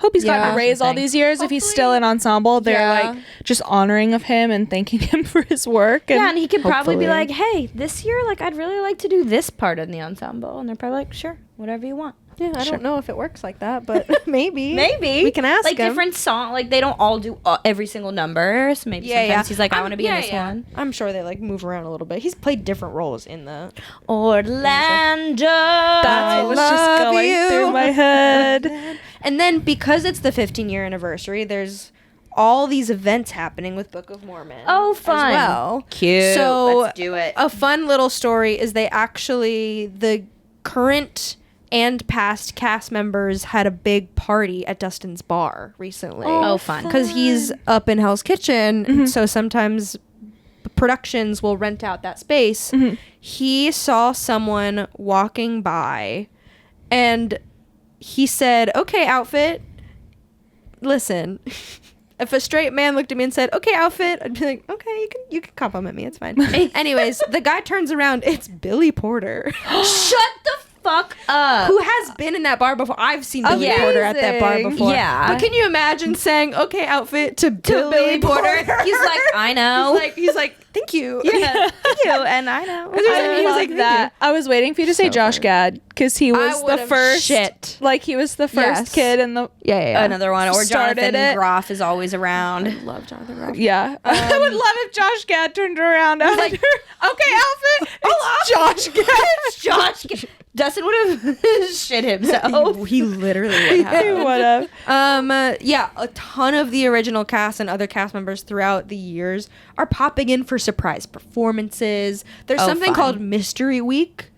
hope he's gotten Yeah. a raise all these years. If he's still in ensemble, they're Yeah. like just honoring of him and thanking him for his work. And Yeah, and he could probably be hopefully. like, hey, this year, like, I'd really like to do this part in the ensemble. And they're probably like, sure, whatever you want. Yeah, I Sure. don't know if it works like that, but maybe. Maybe. We can ask like, him. different song. Like, they don't all do every single number. So maybe sometimes he's like, I want to be in this one. I'm sure they like move around a little bit. He's played different roles in the. Orlando. that's what was just love going you. through my head. And then because it's the 15-year anniversary, there's all these events happening with Book of Mormon. Oh, fun. As well. Cute. So Let's do it. A fun little story is the current and past cast members had a big party at Dustin's bar recently. Oh, fun. Because he's up in Hell's Kitchen, so sometimes productions will rent out that space. He saw someone walking by, and he said, "Okay, outfit, listen." If a straight man looked at me and said, "Okay, outfit," I'd be like, "Okay, you can compliment me. It's fine." Anyways, the guy turns around. It's Billy Porter. Shut the fuck up. Who has been in that bar before? I've seen Billy yeah. Porter at that bar Amazing. before. Yeah. But can you imagine saying, "Okay, outfit" to Billy Porter? He's like, I know. He's like, "Thank you." yeah, thank you. And I know. He was I like, love "Thank that. I was waiting for you to say Josh funny. Gad because he was the would've first. shit. Like he was the first Yes. kid in the. Yeah. Another one. Or Started Jonathan it. Groff is always around. Love Jonathan Groff. Yeah, I would love if Josh Gad turned around after. like, okay, outfit. It's Josh Gad. Josh. Dustin would have shit himself. He literally would have. What up? Yeah, a ton of the original cast and other cast members throughout the years are popping in for surprise performances. There's Oh, something fun. called Mystery Week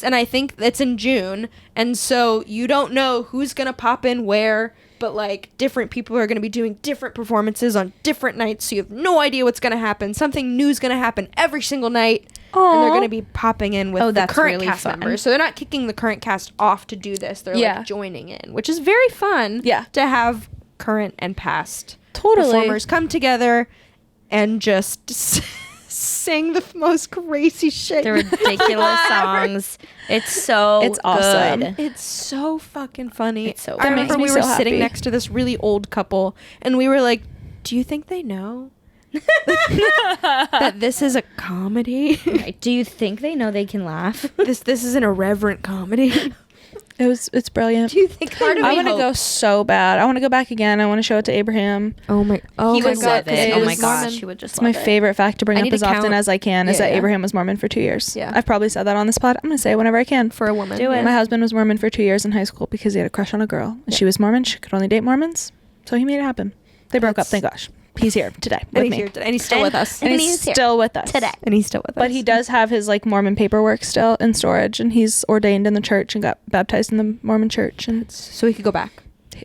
And I think it's in June. And so you don't know who's going to pop in where, but like different people are going to be doing different performances on different nights. So you have no idea what's going to happen. Something new is going to happen every single night. Aww. And they're going to be popping in with the current really cast fun. members. So they're not kicking the current cast off to do this. They're Yeah. like joining in, which is very fun to have current and past performers come together and just sing the most crazy shit. The ridiculous songs. It's awesome. good. It's so fucking funny. It's so I remember funny. we Makes were me so sitting happy. next to this really old couple, and we were like, "Do you think they know that this is a comedy? Right. Do you think they know they can laugh? this is an irreverent comedy." It's brilliant. Do you think Part of I me want to go so bad. I want to go back again. I want to show it to Abraham. Oh my he would god! love it. Oh my was gosh, Mormon. he would just It's my love it. favorite fact to bring I up need as to often count- as I can is Yeah, that yeah. Abraham was Mormon for 2 years. Yeah. I've probably said that on this pod. I'm going to say it whenever I can. For a woman. Do it. My husband was Mormon for 2 years in high school because he had a crush on a girl. And she was Mormon. She could only date Mormons. So he made it happen. They broke up, thank gosh. He's here today with And he's me. here today, and he's still with us. And he's here still with us. today. And he's still with us. But he does have his like Mormon paperwork still in storage, and he's ordained in the church and got baptized in the Mormon church. And So he could go back.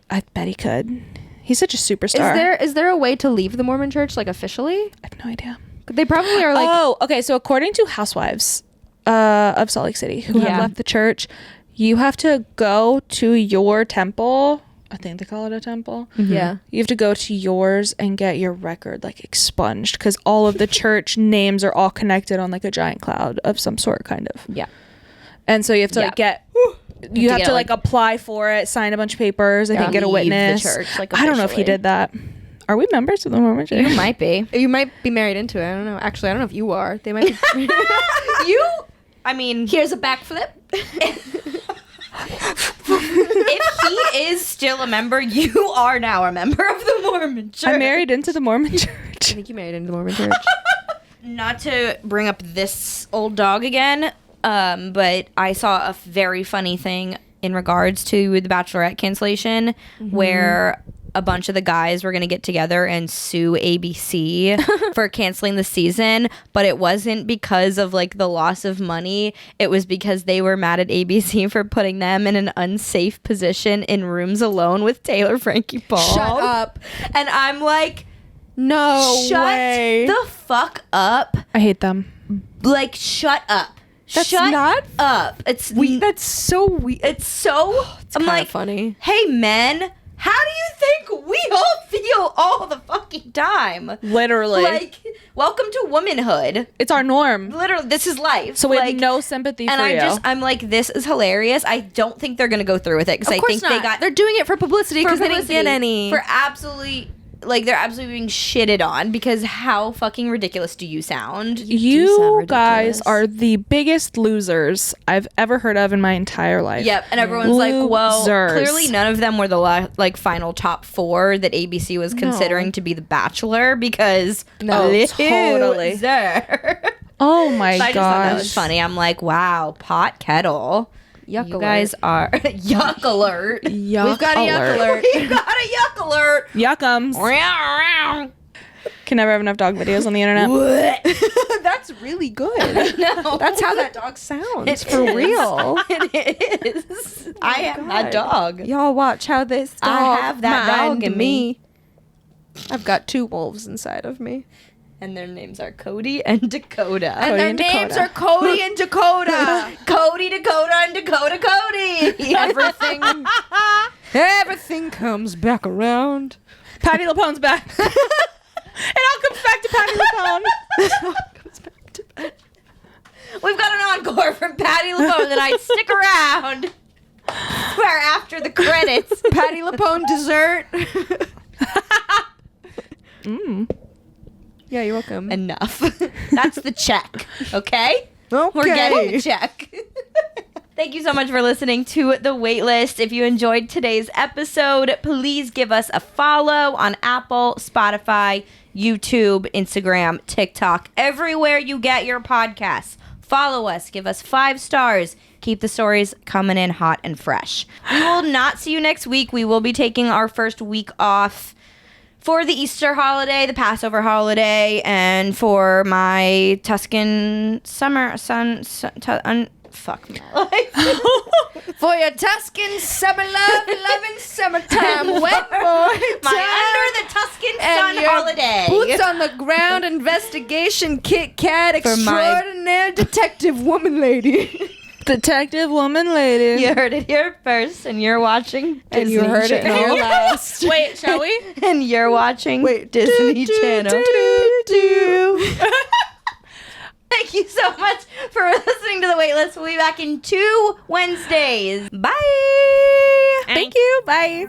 I bet he could. He's such a superstar. Is there a way to leave the Mormon church like officially? I have no idea. They probably are like. Oh, okay. So according to housewives of Salt Lake City who have left the church, you have to go to your temple. I think they call it a temple. Yeah. You have to go to yours and get your record like expunged because all of the church names are all connected on like a giant cloud of some sort, kind of. Yeah. And so you have to like get. You have get to it, like apply for it, sign a bunch of papers, I think get a leave the witness. church, like, I don't know if he officially. did that. Are we members of the Mormon church? You might be. You might be married into it. I don't know. Actually, I don't know if you are. They might be. I mean, Here's a backflip. if he is still a member, you are now a member of the Mormon church. I married into the Mormon I church. think you married into the Mormon church. Not to bring up this old dog again, but I saw a very funny thing in regards to the Bachelorette cancellation where a bunch of the guys were going to get together and sue ABC for canceling the season, but it wasn't because of like the loss of money. It was because they were mad at ABC for putting them in an unsafe position in rooms alone with Taylor Frankie Paul. Shut up. And I'm like, No shut way. the fuck up. I hate them. Like, shut up. That's shut not up. It's That's so weird. It's so. I'm kinda like, funny. Hey, men, how do you think we all feel all the fucking time? Literally. Like, welcome to womanhood. It's our norm. Literally, this is life. So we like, have no sympathy and for you. I'm like, this is hilarious. I don't think they're gonna go through with it because I think they got. They're doing it for publicity for because they didn't get publicity, any. for absolutely. Like, they're absolutely being shitted on because how fucking ridiculous do you sound? You guys are the biggest losers I've ever heard of in my entire life. Yep, and everyone's like, well, Losers. clearly none of them were the like final top 4 that ABC was considering to be The Bachelor because No, totally. loser. Oh my So I just thought that was gosh. funny. I'm like, wow, pot kettle. Yuck You alert. guys are yuck alert. Yuck We've got a yuck alert. We got a yuck alert. Yuckums. Can never have enough dog videos on the internet. That's really good. No, That's how that dog sounds. It for is. real. It is. I am that dog. Y'all watch how this dog I have that dog mind in me. I've got 2 wolves inside of me. And their names are Cody and Dakota. And their names are Cody and Dakota. Cody, Dakota, and Dakota Cody. Everything comes back around. Patty LaPone's back. It all comes back to Patty LaPone. We've got an encore from Patty LaPone tonight. Stick around. We're after the credits. Patty LaPone dessert. Yeah, you're welcome. Enough. That's the check. Okay? Okay. We're getting the check. Thank you so much for listening to The Waitlist. If you enjoyed today's episode, please give us a follow on Apple, Spotify, YouTube, Instagram, TikTok, everywhere you get your podcasts. Follow us. Give us 5 stars. Keep the stories coming in hot and fresh. We will not see you next week. We will be taking our first week off for the Easter holiday, the Passover holiday, and for my Tuscan fuck my life. For your Tuscan summer loving summertime wet boy My under the Tuscan sun holiday. Boots on the ground investigation KitKat extraordinaire detective woman lady. Detective woman lady. You heard it here first, and you're watching Disney And you heard it Channel. here last. Wait, shall we? And you're watching Disney Channel. Thank you so much for listening to The Waitlist. We'll be back in 2 Wednesdays. Bye. Thank you. Bye.